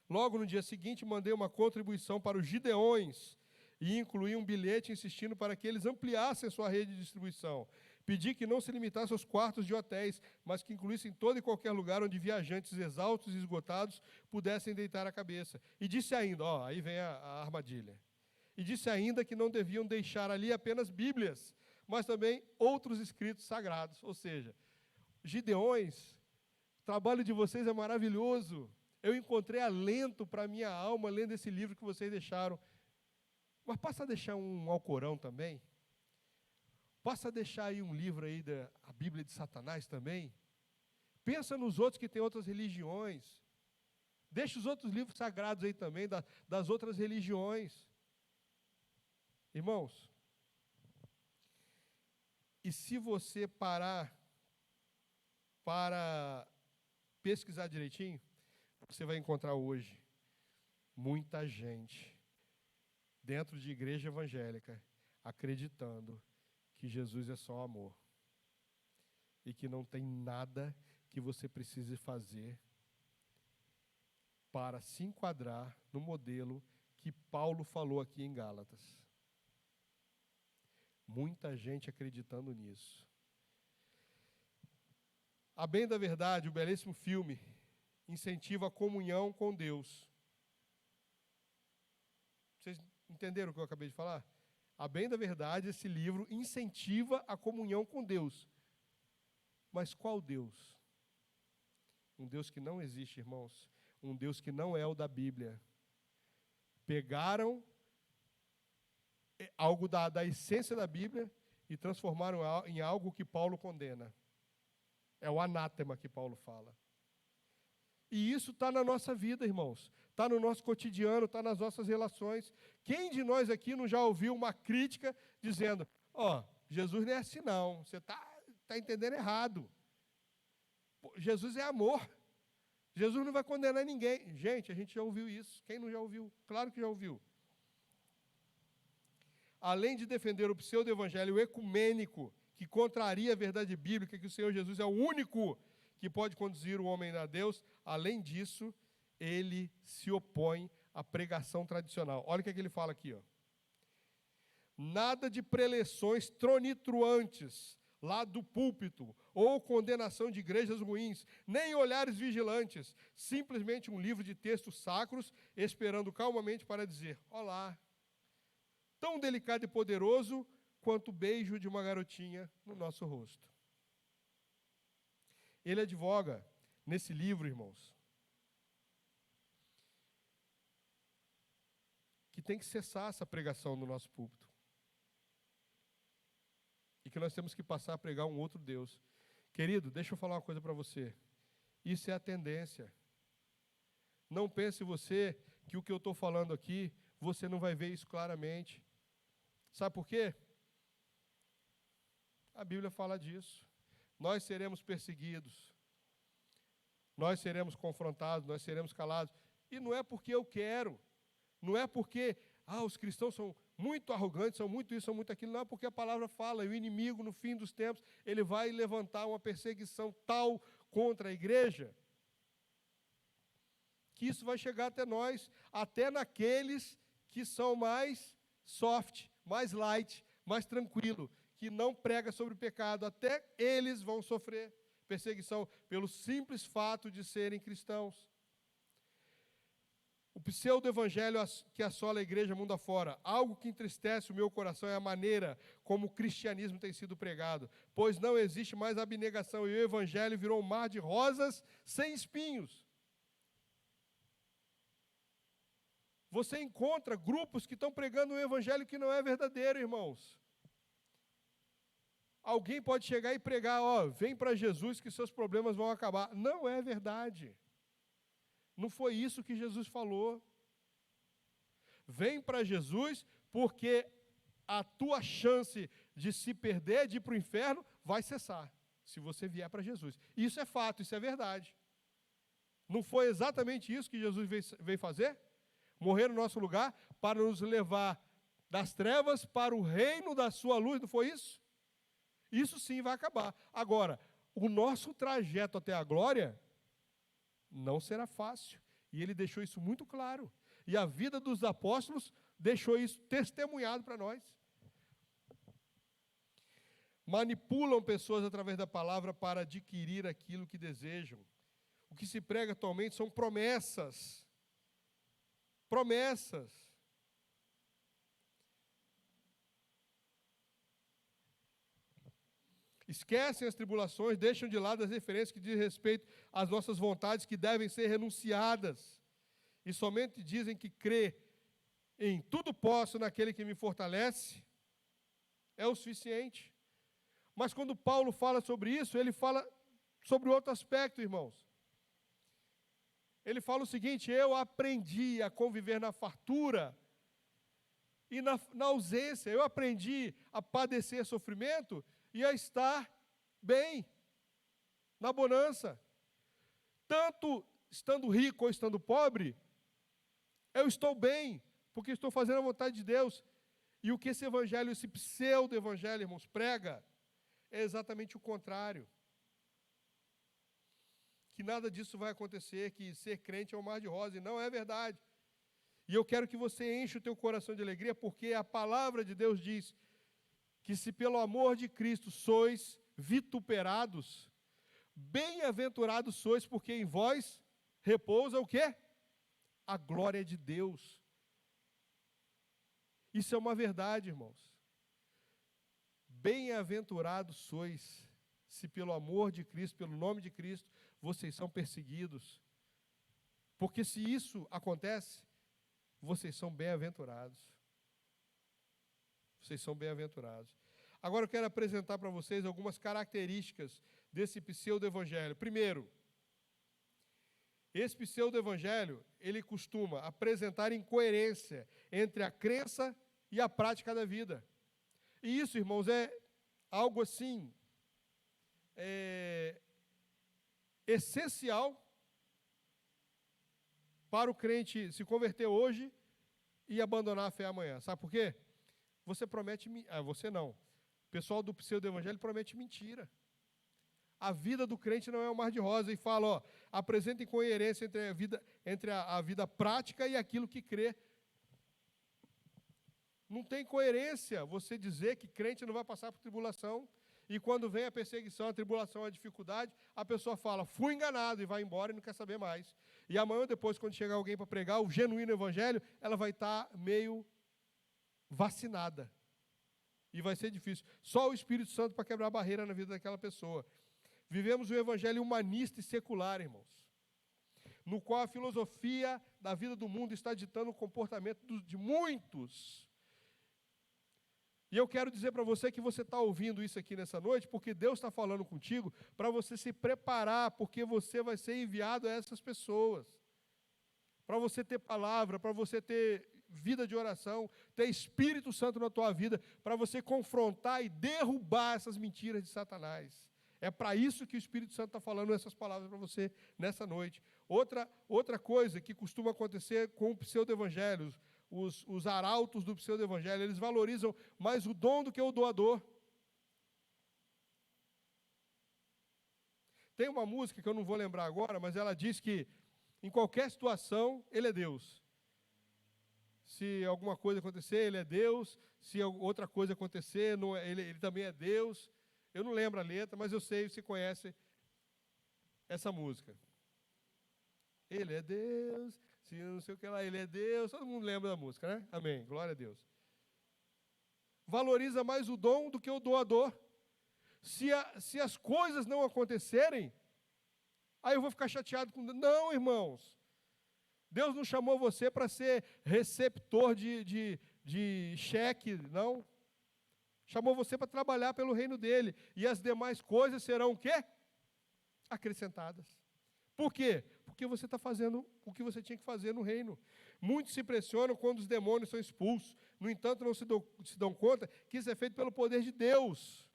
Logo no dia seguinte, mandei uma contribuição para os Gideões e incluí um bilhete insistindo para que eles ampliassem a sua rede de distribuição. Pedi que não se limitasse aos quartos de hotéis, mas que incluíssem todo e qualquer lugar onde viajantes exaustos e esgotados pudessem deitar a cabeça. E disse ainda, aí vem a armadilha, e disse ainda que não deviam deixar ali apenas Bíblias, mas também outros escritos sagrados. Ou seja, Gideões, o trabalho de vocês é maravilhoso. Eu encontrei alento para a minha alma lendo esse livro que vocês deixaram. Mas passa a deixar um Alcorão também. Passa a deixar aí um livro aí da Bíblia de Satanás também. Pensa nos outros que têm outras religiões. Deixa os outros livros sagrados aí também, das outras religiões. Irmãos, e se você parar para pesquisar direitinho, você vai encontrar hoje muita gente dentro de igreja evangélica acreditando que Jesus é só amor e que não tem nada que você precise fazer para se enquadrar no modelo que Paulo falou aqui em Gálatas. Muita gente acreditando nisso. A bem da verdade, o belíssimo filme incentiva a comunhão com Deus. Vocês entenderam o que eu acabei de falar? A bem da verdade, esse livro incentiva a comunhão com Deus. Mas qual Deus? Um Deus que não existe, irmãos. Um Deus que não é o da Bíblia. Pegaram algo da essência da Bíblia e transformaram em algo que Paulo condena. É o anátema que Paulo fala. E isso está na nossa vida, irmãos. Está no nosso cotidiano, está nas nossas relações. Quem de nós aqui não já ouviu uma crítica dizendo, Jesus não é assim não, você está está entendendo errado. Jesus é amor. Jesus não vai condenar ninguém. Gente, a gente já ouviu isso. Quem não já ouviu? Claro que já ouviu. Além de defender o pseudo-evangelho ecumênico, que contraria a verdade bíblica, que o Senhor Jesus é o único que pode conduzir o homem a Deus, além disso, ele se opõe à pregação tradicional. Olha o que ele fala aqui, ó. Nada de preleções tronitruantes lá do púlpito, ou condenação de igrejas ruins, nem olhares vigilantes, simplesmente um livro de textos sacros, esperando calmamente para dizer, olá, tão delicado e poderoso quanto o beijo de uma garotinha no nosso rosto. Ele advoga nesse livro, irmãos, que tem que cessar essa pregação no nosso púlpito. E que nós temos que passar a pregar um outro Deus. Querido, deixa eu falar uma coisa para você. Isso é a tendência. Não pense você que o que eu estou falando aqui, você não vai ver isso claramente. Sabe por quê? A Bíblia fala disso. Nós seremos perseguidos. Nós seremos confrontados, nós seremos calados. E não é porque eu quero. Não é porque, os cristãos são muito arrogantes, são muito isso, são muito aquilo. Não é porque a palavra fala. E o inimigo, no fim dos tempos, ele vai levantar uma perseguição tal contra a igreja, que isso vai chegar até nós, até naqueles que são mais soft, mais light, mais tranquilo, que não prega sobre o pecado. Até eles vão sofrer perseguição pelo simples fato de serem cristãos. O pseudo-evangelho que assola a igreja mundo afora, algo que entristece o meu coração é a maneira como o cristianismo tem sido pregado, pois não existe mais abnegação e o evangelho virou um mar de rosas sem espinhos. Você encontra grupos que estão pregando um evangelho que não é verdadeiro, irmãos. Alguém pode chegar e pregar, vem para Jesus que seus problemas vão acabar. Não é verdade. Não foi isso que Jesus falou. Vem para Jesus porque a tua chance de se perder, de ir para o inferno, vai cessar, se você vier para Jesus. Isso é fato, isso é verdade. Não foi exatamente isso que Jesus veio fazer? Morrer no nosso lugar para nos levar das trevas para o reino da sua luz, não foi isso? Isso sim vai acabar. Agora, o nosso trajeto até a glória não será fácil. E ele deixou isso muito claro. E a vida dos apóstolos deixou isso testemunhado para nós. Manipulam pessoas através da palavra para adquirir aquilo que desejam. O que se prega atualmente são promessas. Promessas. Esquecem as tribulações, deixam de lado as referências que dizem respeito às nossas vontades que devem ser renunciadas. E somente dizem que crê em tudo posso naquele que me fortalece, é o suficiente. Mas quando Paulo fala sobre isso, ele fala sobre outro aspecto, irmãos. Ele fala o seguinte, eu aprendi a conviver na fartura e na ausência. Eu aprendi a padecer sofrimento e a estar bem, na bonança. Tanto estando rico ou estando pobre, eu estou bem, porque estou fazendo a vontade de Deus. E o que esse evangelho, esse pseudo-evangelho, irmãos, prega, é exatamente o contrário. Que nada disso vai acontecer, que ser crente é um mar de rosas, e não é verdade. E eu quero que você enche o teu coração de alegria, porque a palavra de Deus diz que se pelo amor de Cristo sois vituperados, bem-aventurados sois, porque em vós repousa o quê? A glória de Deus. Isso é uma verdade, irmãos. Bem-aventurados sois, se pelo amor de Cristo, pelo nome de Cristo, vocês são perseguidos. Porque se isso acontece, vocês são bem-aventurados. Vocês são bem-aventurados. Agora eu quero apresentar para vocês algumas características desse pseudo-evangelho. Primeiro, esse pseudo-evangelho, ele costuma apresentar incoerência entre a crença e a prática da vida. E isso, irmãos, é algo assim essencial para o crente se converter hoje e abandonar a fé amanhã. Sabe por quê? Você promete... você não. O pessoal do pseudo-evangelho promete mentira. A vida do crente não é um mar de rosa. E fala, ó, apresentem coerência entre a vida prática e aquilo que crê. Não tem coerência você dizer que crente não vai passar por tribulação. E quando vem a perseguição, a tribulação, a dificuldade, a pessoa fala, fui enganado, e vai embora e não quer saber mais. E amanhã ou depois, quando chegar alguém para pregar o genuíno evangelho, ela vai estar meio vacinada. E vai ser difícil. Só o Espírito Santo para quebrar a barreira na vida daquela pessoa. Vivemos um evangelho humanista e secular, irmãos, no qual a filosofia da vida do mundo está ditando o comportamento de muitos. E eu quero dizer para você que você está ouvindo isso aqui nessa noite, porque Deus está falando contigo, para você se preparar, porque você vai ser enviado a essas pessoas. Para você ter palavra, para você ter vida de oração, ter Espírito Santo na tua vida, para você confrontar e derrubar essas mentiras de Satanás. É para isso que o Espírito Santo está falando essas palavras para você nessa noite. Outra coisa que costuma acontecer com o pseudo-evangelho, os arautos do pseudo-evangelho, eles valorizam mais o dom do que o doador. Tem uma música que eu não vou lembrar agora, mas ela diz que em qualquer situação, Ele é Deus. Se alguma coisa acontecer, Ele é Deus. Se outra coisa acontecer, ele também é Deus. Eu não lembro a letra, mas eu sei, você conhece essa música. Ele é Deus, se não sei o que lá, Ele é Deus. Todo mundo lembra da música, né? Amém, glória a Deus. Valoriza mais o dom do que o doador. Se as coisas não acontecerem, aí eu vou ficar chateado com Deus. Não, irmãos. Deus não chamou você para ser receptor de cheque, não. Chamou você para trabalhar pelo reino dele. E as demais coisas serão o quê? Acrescentadas. Por quê? Porque você está fazendo o que você tinha que fazer no reino. Muitos se impressionam quando os demônios são expulsos. No entanto, não se dão conta que isso é feito pelo poder de Deus.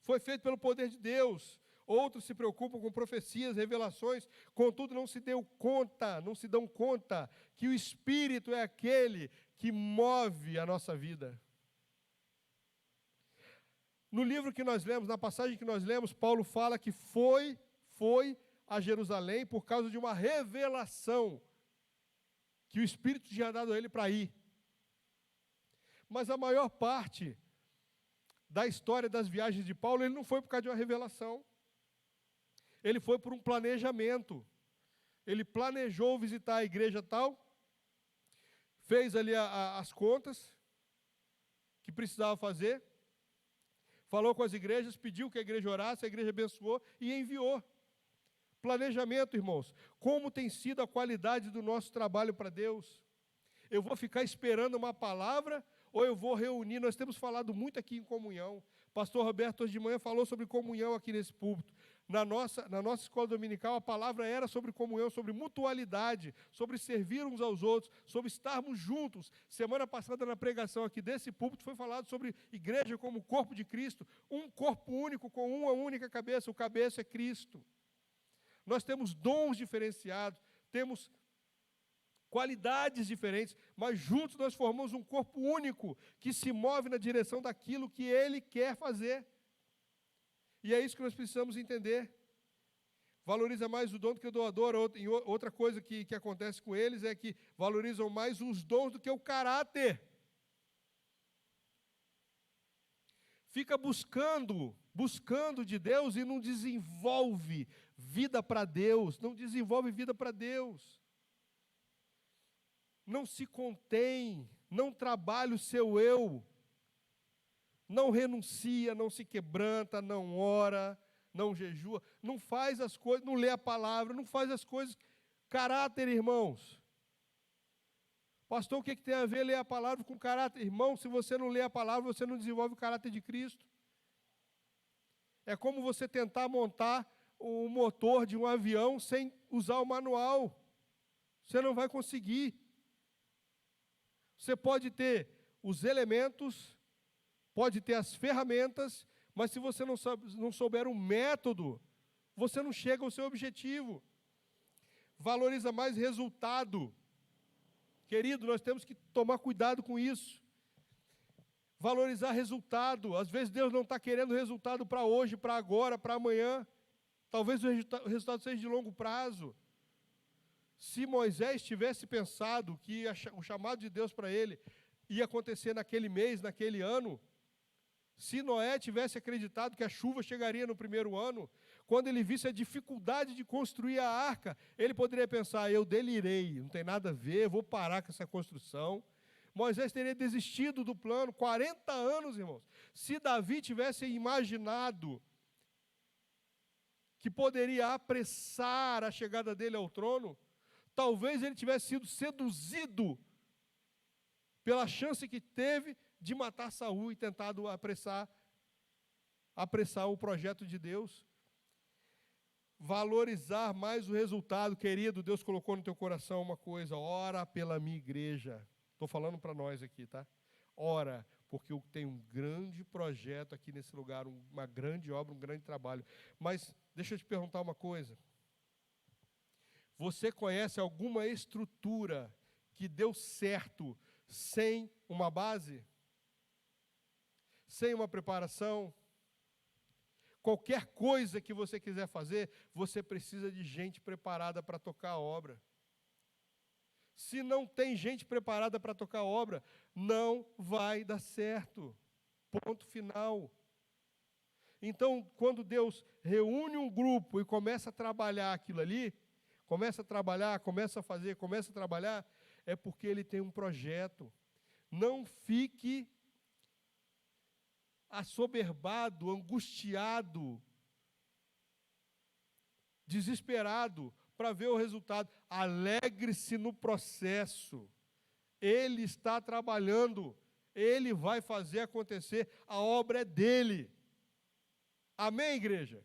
Foi feito pelo poder de Deus. Outros se preocupam com profecias, revelações, contudo não se dão conta que o Espírito é aquele que move a nossa vida. No livro que nós lemos, na passagem que nós lemos, Paulo fala que foi a Jerusalém por causa de uma revelação que o Espírito tinha dado a ele para ir. Mas a maior parte da história das viagens de Paulo, ele não foi por causa de uma revelação. Ele foi por um planejamento. Ele planejou visitar a igreja tal, fez ali as contas que precisava fazer, falou com as igrejas, pediu que a igreja orasse, a igreja abençoou e enviou. Planejamento, irmãos. Como tem sido a qualidade do nosso trabalho para Deus? Eu vou ficar esperando uma palavra ou eu vou reunir? Nós temos falado muito aqui em comunhão. Pastor Roberto hoje de manhã falou sobre comunhão aqui nesse púlpito. Na nossa escola dominical, a palavra era sobre comunhão, sobre mutualidade, sobre servir uns aos outros, sobre estarmos juntos. Semana passada, na pregação aqui desse púlpito, foi falado sobre igreja como corpo de Cristo, um corpo único com uma única cabeça, o cabeça é Cristo. Nós temos dons diferenciados, temos qualidades diferentes, mas juntos nós formamos um corpo único, que se move na direção daquilo que Ele quer fazer. E é isso que nós precisamos entender. Valoriza mais o dom do que o doador. Outra coisa que acontece com eles é que valorizam mais os dons do que o caráter. Fica buscando de Deus e não desenvolve vida para Deus. Não desenvolve vida para Deus. Não se contém, não trabalha o seu eu. Não renuncia, não se quebranta, não ora, não jejua, não faz as coisas, não lê a palavra, não faz as coisas. Caráter, irmãos. Pastor, o que tem a ver ler a palavra com caráter? Irmão, se você não lê a palavra, você não desenvolve o caráter de Cristo. É como você tentar montar o motor de um avião sem usar o manual. Você não vai conseguir. Você pode ter os elementos, pode ter as ferramentas, mas se você não souber o método, você não chega ao seu objetivo. Valoriza mais resultado. Querido, nós temos que tomar cuidado com isso. Valorizar resultado. Às vezes Deus não está querendo resultado para hoje, para agora, para amanhã. Talvez o resultado seja de longo prazo. Se Moisés tivesse pensado que o chamado de Deus para ele ia acontecer naquele mês, naquele ano, se Noé tivesse acreditado que a chuva chegaria no primeiro ano, quando ele visse a dificuldade de construir a arca, ele poderia pensar, eu delirei, não tem nada a ver, vou parar com essa construção. Moisés teria desistido do plano, 40 anos, irmãos. Se Davi tivesse imaginado que poderia apressar a chegada dele ao trono, talvez ele tivesse sido seduzido pela chance que teve de matar Saul e tentado apressar o projeto de Deus. Valorizar mais o resultado, querido. Deus colocou no teu coração uma coisa: ora pela minha igreja. Estou falando para nós aqui, tá? Ora, porque eu tenho um grande projeto aqui nesse lugar, uma grande obra, um grande trabalho. Mas deixa eu te perguntar uma coisa. Você conhece alguma estrutura que deu certo sem uma base? Sem uma preparação? Qualquer coisa que você quiser fazer, você precisa de gente preparada para tocar a obra. Se não tem gente preparada para tocar a obra, não vai dar certo. Ponto final. Então, quando Deus reúne um grupo e começa a trabalhar aquilo ali, começa a trabalhar, começa a fazer, começa a trabalhar, é porque Ele tem um projeto. Não fique assoberbado, angustiado, desesperado para ver o resultado. Alegre-se no processo. Ele está trabalhando, Ele vai fazer acontecer, a obra é dele. Amém, igreja?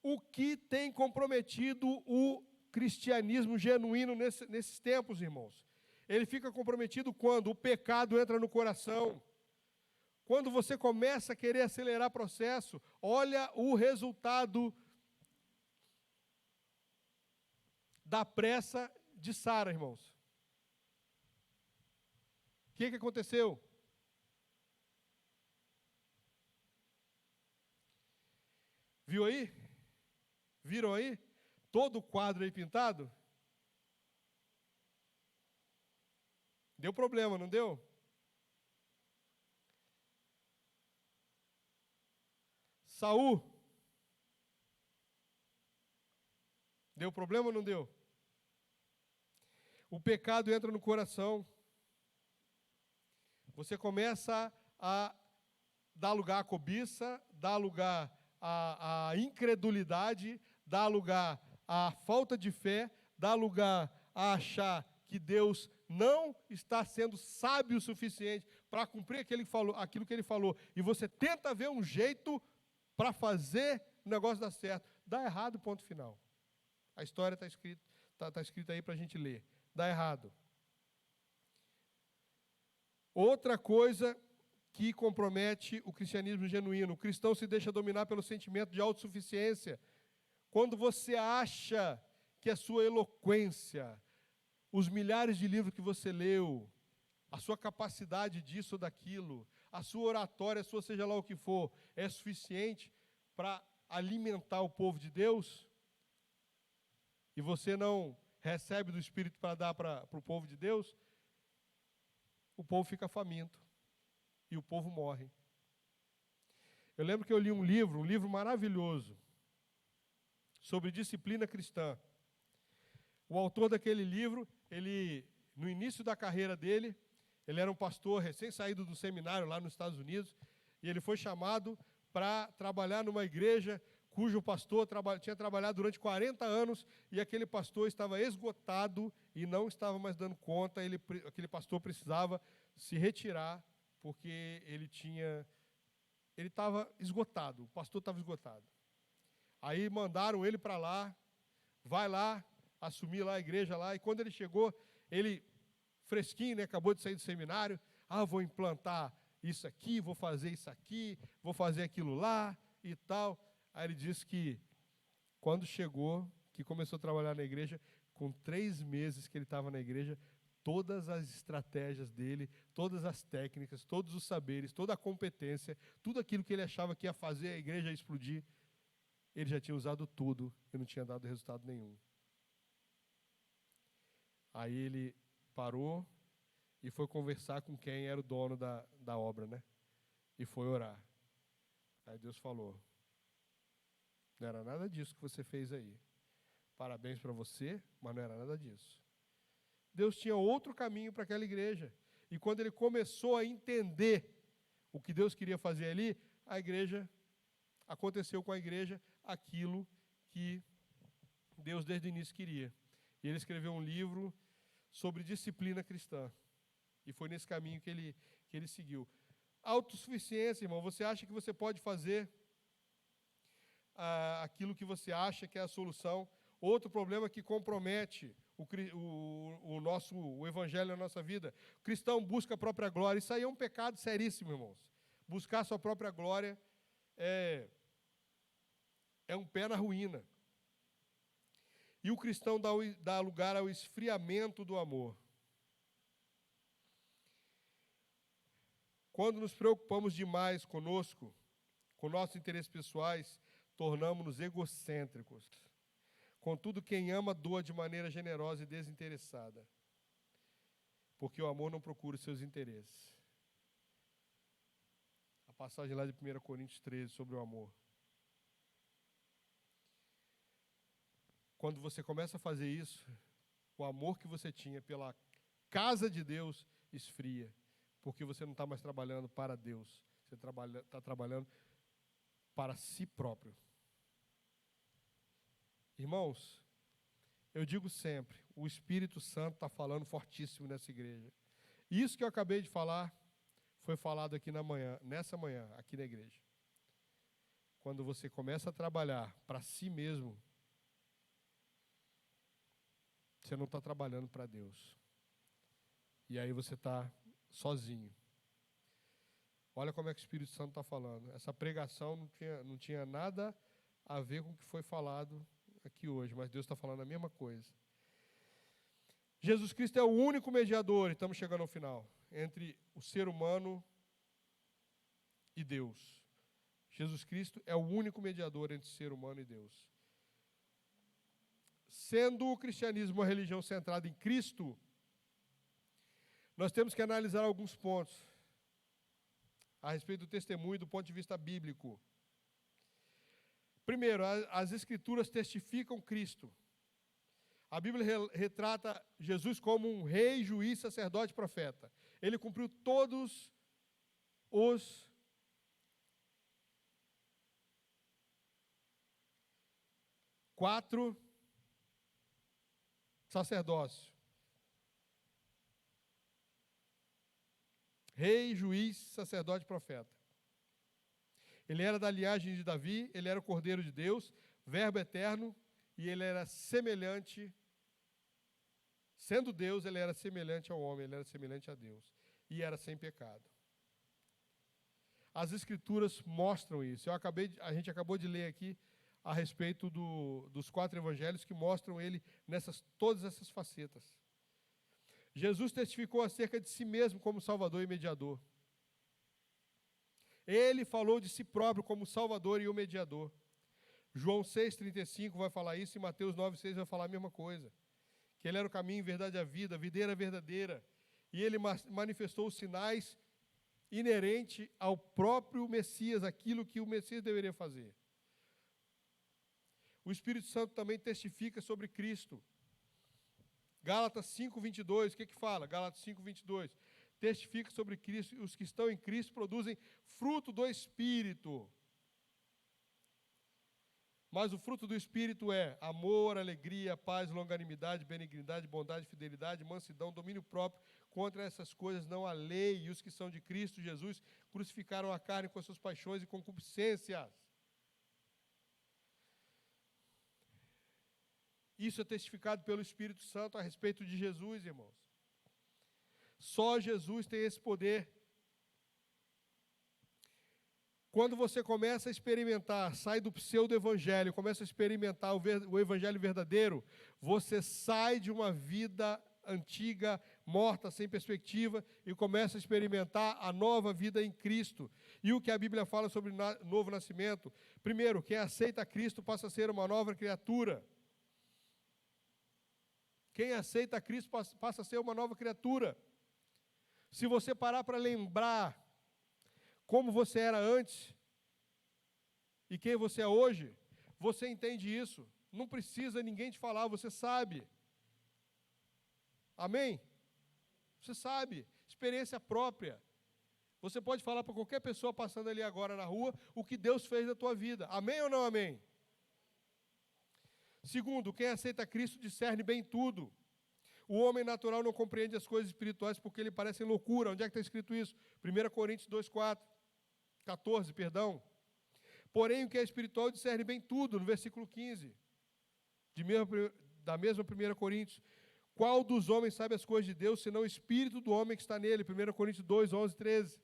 O que tem comprometido o cristianismo genuíno nesses tempos, irmãos? Ele fica comprometido quando o pecado entra no coração. Quando você começa a querer acelerar o processo, olha o resultado da pressa de Sara, irmãos. O que aconteceu? Viu aí? Viram aí? Todo o quadro aí pintado? Deu problema, não deu? Saul. Deu problema ou não deu? O pecado entra no coração. Você começa a dar lugar à cobiça, dar lugar à incredulidade, dar lugar à falta de fé, dar lugar a achar que Deus não está sendo sábio o suficiente para cumprir aquilo que Ele falou. E você tenta ver um jeito para fazer o negócio dar certo. Dá errado, ponto final. A história está escrita aí para a gente ler. Dá errado. Outra coisa que compromete o cristianismo genuíno. O cristão se deixa dominar pelo sentimento de autossuficiência. Quando você acha que a sua eloquência, os milhares de livros que você leu, a sua capacidade disso ou daquilo, a sua oratória, seja lá o que for, é suficiente para alimentar o povo de Deus, e você não recebe do Espírito para dar para o povo de Deus, o povo fica faminto e o povo morre. Eu lembro que eu li um livro maravilhoso, sobre disciplina cristã. O autor daquele livro, no início da carreira dele, ele era um pastor recém-saído do seminário lá nos Estados Unidos, e ele foi chamado para trabalhar numa igreja cujo pastor tinha trabalhado durante 40 anos, e aquele pastor estava esgotado e não estava mais dando conta. Aquele pastor precisava se retirar, porque ele estava esgotado, o pastor estava esgotado. Aí mandaram ele para lá, vai lá, assumir lá a igreja lá, e quando ele chegou, Ele, fresquinho, né, acabou de sair do seminário, vou implantar isso aqui, vou fazer isso aqui, vou fazer aquilo lá e tal. Aí ele disse que quando chegou, que começou a trabalhar na igreja, com 3 meses que ele estava na igreja, todas as estratégias dele, todas as técnicas, todos os saberes, toda a competência, tudo aquilo que ele achava que ia fazer a igreja explodir, ele já tinha usado tudo e não tinha dado resultado nenhum. Aí ele parou e foi conversar com quem era o dono da obra, né? E foi orar. Aí Deus falou: não era nada disso que você fez aí. Parabéns para você, mas não era nada disso. Deus tinha outro caminho para aquela igreja. E quando ele começou a entender o que Deus queria fazer ali, aconteceu com a igreja aquilo que Deus desde o início queria. E ele escreveu um livro sobre disciplina cristã. E foi nesse caminho que ele seguiu. Autossuficiência, irmão. Você acha que você pode fazer aquilo que você acha que é a solução? Outro problema que compromete o evangelho na nossa vida. O cristão busca a própria glória. Isso aí é um pecado seríssimo, irmãos. Buscar a sua própria glória é um pé na ruína. E o cristão dá lugar ao esfriamento do amor. Quando nos preocupamos demais conosco, com nossos interesses pessoais, tornamos-nos egocêntricos. Contudo, quem ama doa de maneira generosa e desinteressada, porque o amor não procura os seus interesses. A passagem lá de 1 Coríntios 13 sobre o amor. Quando você começa a fazer isso, o amor que você tinha pela casa de Deus esfria, porque você não está mais trabalhando para Deus, você está trabalhando para si próprio. Irmãos, eu digo sempre, o Espírito Santo está falando fortíssimo nessa igreja. Isso que eu acabei de falar, foi falado aqui nessa manhã, aqui na igreja. Quando você começa a trabalhar para si mesmo, você não está trabalhando para Deus. E aí você está sozinho. Olha como é que o Espírito Santo está falando. Essa pregação não tinha nada a ver com o que foi falado aqui hoje, mas Deus está falando a mesma coisa. Jesus Cristo é o único mediador, e estamos chegando ao final, entre o ser humano e Deus. Jesus Cristo é o único mediador entre o ser humano e Deus. Sendo o cristianismo uma religião centrada em Cristo, nós temos que analisar alguns pontos a respeito do testemunho do ponto de vista bíblico. Primeiro, as Escrituras testificam Cristo. A Bíblia retrata Jesus como um rei, juiz, sacerdote e profeta. Ele cumpriu todos os quatro sacerdócios. Rei, juiz, sacerdote e profeta. Ele era da linhagem de Davi, ele era o Cordeiro de Deus, Verbo eterno, e ele era semelhante, sendo Deus, ele era semelhante ao homem, ele era semelhante a Deus, e era sem pecado. As Escrituras mostram isso. A gente acabou de ler aqui a respeito dos 4 evangelhos que mostram ele todas essas facetas. Jesus testificou acerca de si mesmo como Salvador e mediador. Ele falou de si próprio como Salvador e o mediador. João 6,35 vai falar isso e Mateus 9,6 vai falar a mesma coisa. Que ele era o caminho, verdade e a vida, a videira verdadeira. E ele manifestou os sinais inerentes ao próprio Messias, aquilo que o Messias deveria fazer. O Espírito Santo também testifica sobre Cristo. Gálatas 5,22, o que fala? Gálatas 5,22. Testifica sobre Cristo, os que estão em Cristo produzem fruto do Espírito. Mas o fruto do Espírito é amor, alegria, paz, longanimidade, benignidade, bondade, fidelidade, mansidão, domínio próprio. Contra essas coisas não há lei, e os que são de Cristo Jesus crucificaram a carne com as suas paixões e concupiscências. Isso é testificado pelo Espírito Santo a respeito de Jesus, irmãos. Só Jesus tem esse poder. Quando você começa a experimentar, sai do pseudo-evangelho, começa a experimentar o evangelho verdadeiro, você sai de uma vida antiga, morta, sem perspectiva, e começa a experimentar a nova vida em Cristo. E o que a Bíblia fala sobre novo nascimento? Primeiro, quem aceita Cristo passa a ser uma nova criatura. Quem aceita Cristo passa a ser uma nova criatura. Se você parar para lembrar como você era antes e quem você é hoje, você entende isso. Não precisa ninguém te falar, você sabe. Amém? Você sabe, experiência própria. Você pode falar para qualquer pessoa passando ali agora na rua o que Deus fez na tua vida. Amém ou não amém? Segundo, quem aceita Cristo discerne bem tudo. O homem natural não compreende as coisas espirituais porque lhe parecem loucura. Onde é que está escrito isso? 1 Coríntios 14, perdão. Porém, o que é espiritual discerne bem tudo, no versículo 15, da mesma 1 Coríntios. Qual dos homens sabe as coisas de Deus, senão o espírito do homem que está nele? 1 Coríntios 2, 11, 13.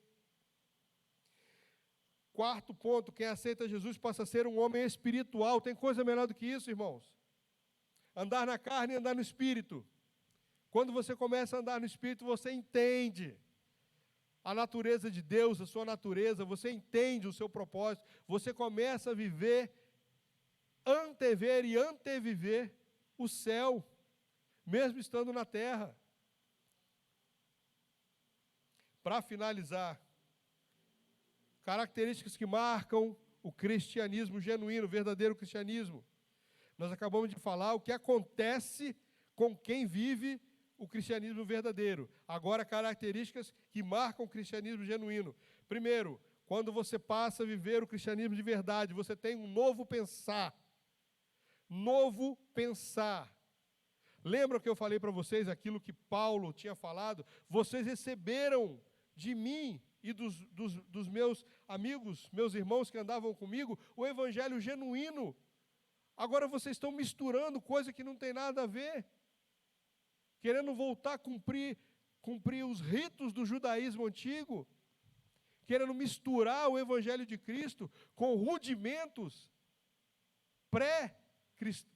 Quarto ponto, quem aceita Jesus passa a ser um homem espiritual. Tem coisa melhor do que isso, irmãos? Andar na carne e andar no espírito. Quando você começa a andar no espírito, você entende a natureza de Deus, a sua natureza, você entende o seu propósito, você começa a viver, antever e anteviver o céu, mesmo estando na terra. Para finalizar, características que marcam o cristianismo genuíno, o verdadeiro cristianismo. Nós acabamos de falar o que acontece com quem vive o cristianismo verdadeiro. Agora, características que marcam o cristianismo genuíno. Primeiro, quando você passa a viver o cristianismo de verdade, você tem um novo pensar. Novo pensar. Lembra que eu falei para vocês aquilo que Paulo tinha falado? Vocês receberam de mim e dos meus amigos, meus irmãos que andavam comigo, o evangelho genuíno. Agora vocês estão misturando coisa que não tem nada a ver. Querendo voltar a cumprir os ritos do judaísmo antigo, querendo misturar o evangelho de Cristo com rudimentos pré-Cristo.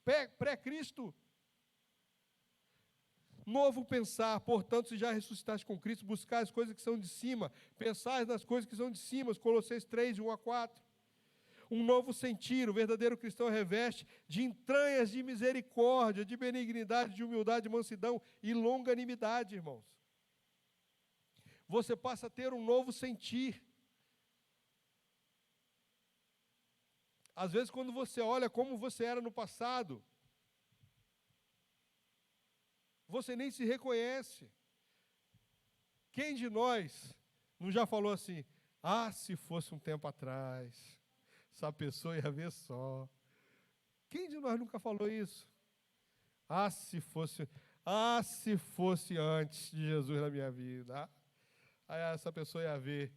Novo pensar, portanto, se já ressuscitaste com Cristo, buscar as coisas que são de cima, pensar nas coisas que são de cima, Colossenses 3, de 1 a 4. Um novo sentir, o verdadeiro cristão reveste de entranhas de misericórdia, de benignidade, de humildade, de mansidão e longanimidade, irmãos. Você passa a ter um novo sentir. Às vezes, quando você olha como você era no passado, você nem se reconhece. Quem de nós não já falou assim, se fosse um tempo atrás, essa pessoa ia ver só. Quem de nós nunca falou isso? Se fosse antes de Jesus na minha vida. Aí essa pessoa ia ver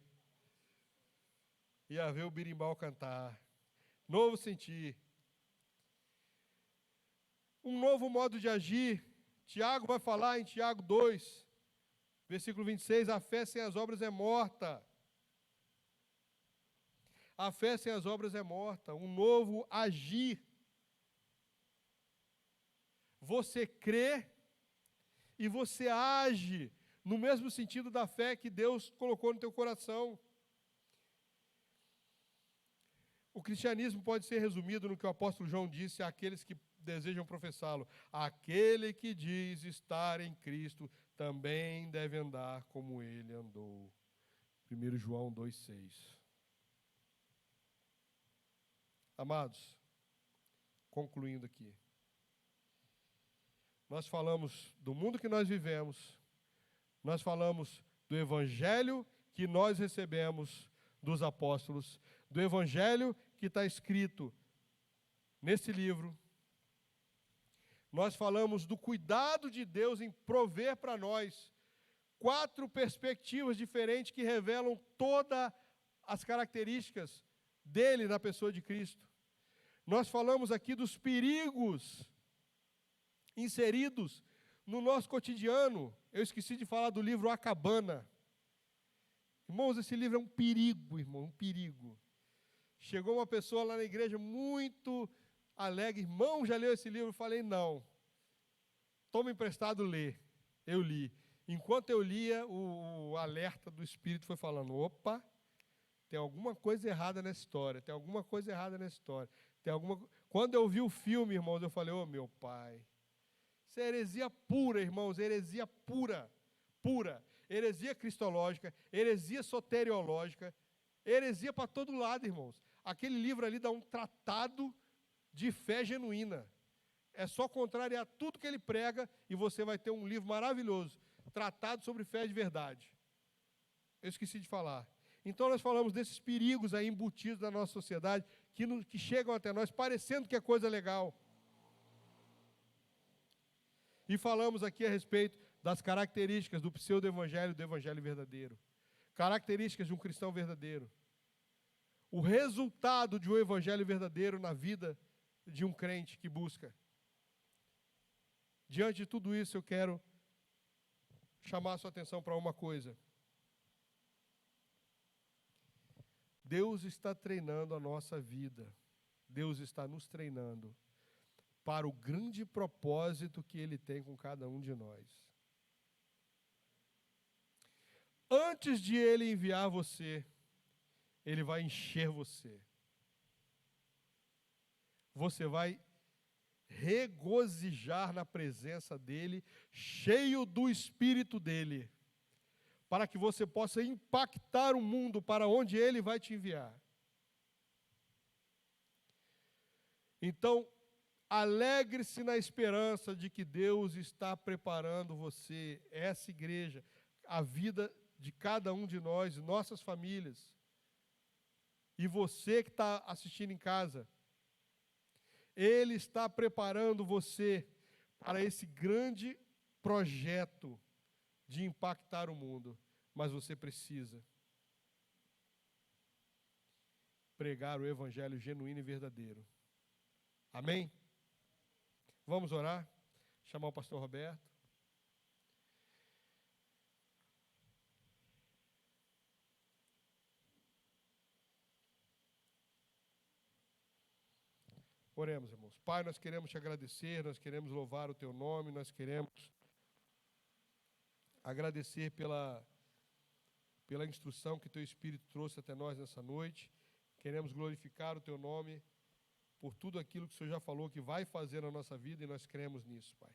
o berimbau cantar. Novo sentir. Um novo modo de agir. Tiago vai falar em Tiago 2, versículo 26, a fé sem as obras é morta. A fé sem as obras é morta. Um novo agir. Você crê e você age no mesmo sentido da fé que Deus colocou no teu coração. O cristianismo pode ser resumido no que o apóstolo João disse àqueles que desejam professá-lo. Aquele que diz estar em Cristo também deve andar como ele andou. 1 João 2,6. Amados, concluindo aqui. Nós falamos do mundo que nós vivemos, nós falamos do evangelho que nós recebemos dos apóstolos, do evangelho que está escrito nesse livro. Nós falamos do cuidado de Deus em prover para nós 4 perspectivas diferentes que revelam todas as características dele na pessoa de Cristo. Nós falamos aqui dos perigos inseridos no nosso cotidiano. Eu esqueci de falar do livro A Cabana. Irmãos, esse livro é um perigo, irmão, um perigo. Chegou uma pessoa lá na igreja muito alegre. Irmão, já leu esse livro? Eu falei, não. Toma emprestado, lê. Eu li. Enquanto eu lia, o alerta do Espírito foi falando, opa, tem alguma coisa errada nessa história, tem alguma coisa errada nessa história. Quando eu vi o filme, irmãos, eu falei, ô meu pai, isso é heresia pura, irmãos, heresia pura, pura. Heresia cristológica, heresia soteriológica, heresia para todo lado, irmãos. Aquele livro ali dá um tratado de fé genuína. É só contrariar tudo que ele prega e você vai ter um livro maravilhoso, tratado sobre fé de verdade. Eu esqueci de falar. Então nós falamos desses perigos aí embutidos na nossa sociedade, que chegam até nós parecendo que é coisa legal. E falamos aqui a respeito das características do pseudo-evangelho e do evangelho verdadeiro. Características de um cristão verdadeiro. O resultado de um evangelho verdadeiro na vida de um crente que busca. Diante de tudo isso, eu quero chamar a sua atenção para uma coisa. Deus está treinando a nossa vida. Deus está nos treinando para o grande propósito que Ele tem com cada um de nós. Antes de Ele enviar você, Ele vai encher você. Você vai regozijar na presença dEle, cheio do Espírito dEle, para que você possa impactar o mundo para onde Ele vai te enviar. Então, alegre-se na esperança de que Deus está preparando você, essa igreja, a vida de cada um de nós, nossas famílias. E você que está assistindo em casa, Ele está preparando você para esse grande projeto de impactar o mundo. Mas você precisa pregar o evangelho genuíno e verdadeiro. Amém? Vamos orar? Chamar o pastor Roberto. Oremos, irmãos. Pai, nós queremos te agradecer, nós queremos louvar o teu nome, nós queremos agradecer pela instrução que teu Espírito trouxe até nós nessa noite. Queremos glorificar o teu nome por tudo aquilo que o Senhor já falou que vai fazer na nossa vida, e nós cremos nisso, Pai.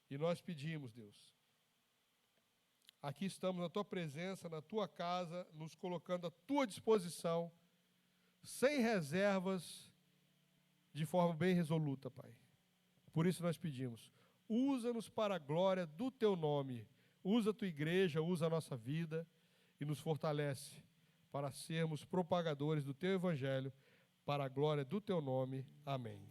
E nós pedimos, Deus, aqui estamos na tua presença, na tua casa, nos colocando à tua disposição, sem reservas, de forma bem resoluta, Pai. Por isso nós pedimos, usa-nos para a glória do teu nome, usa a tua igreja, usa a nossa vida e nos fortalece para sermos propagadores do teu evangelho, para a glória do teu nome. Amém.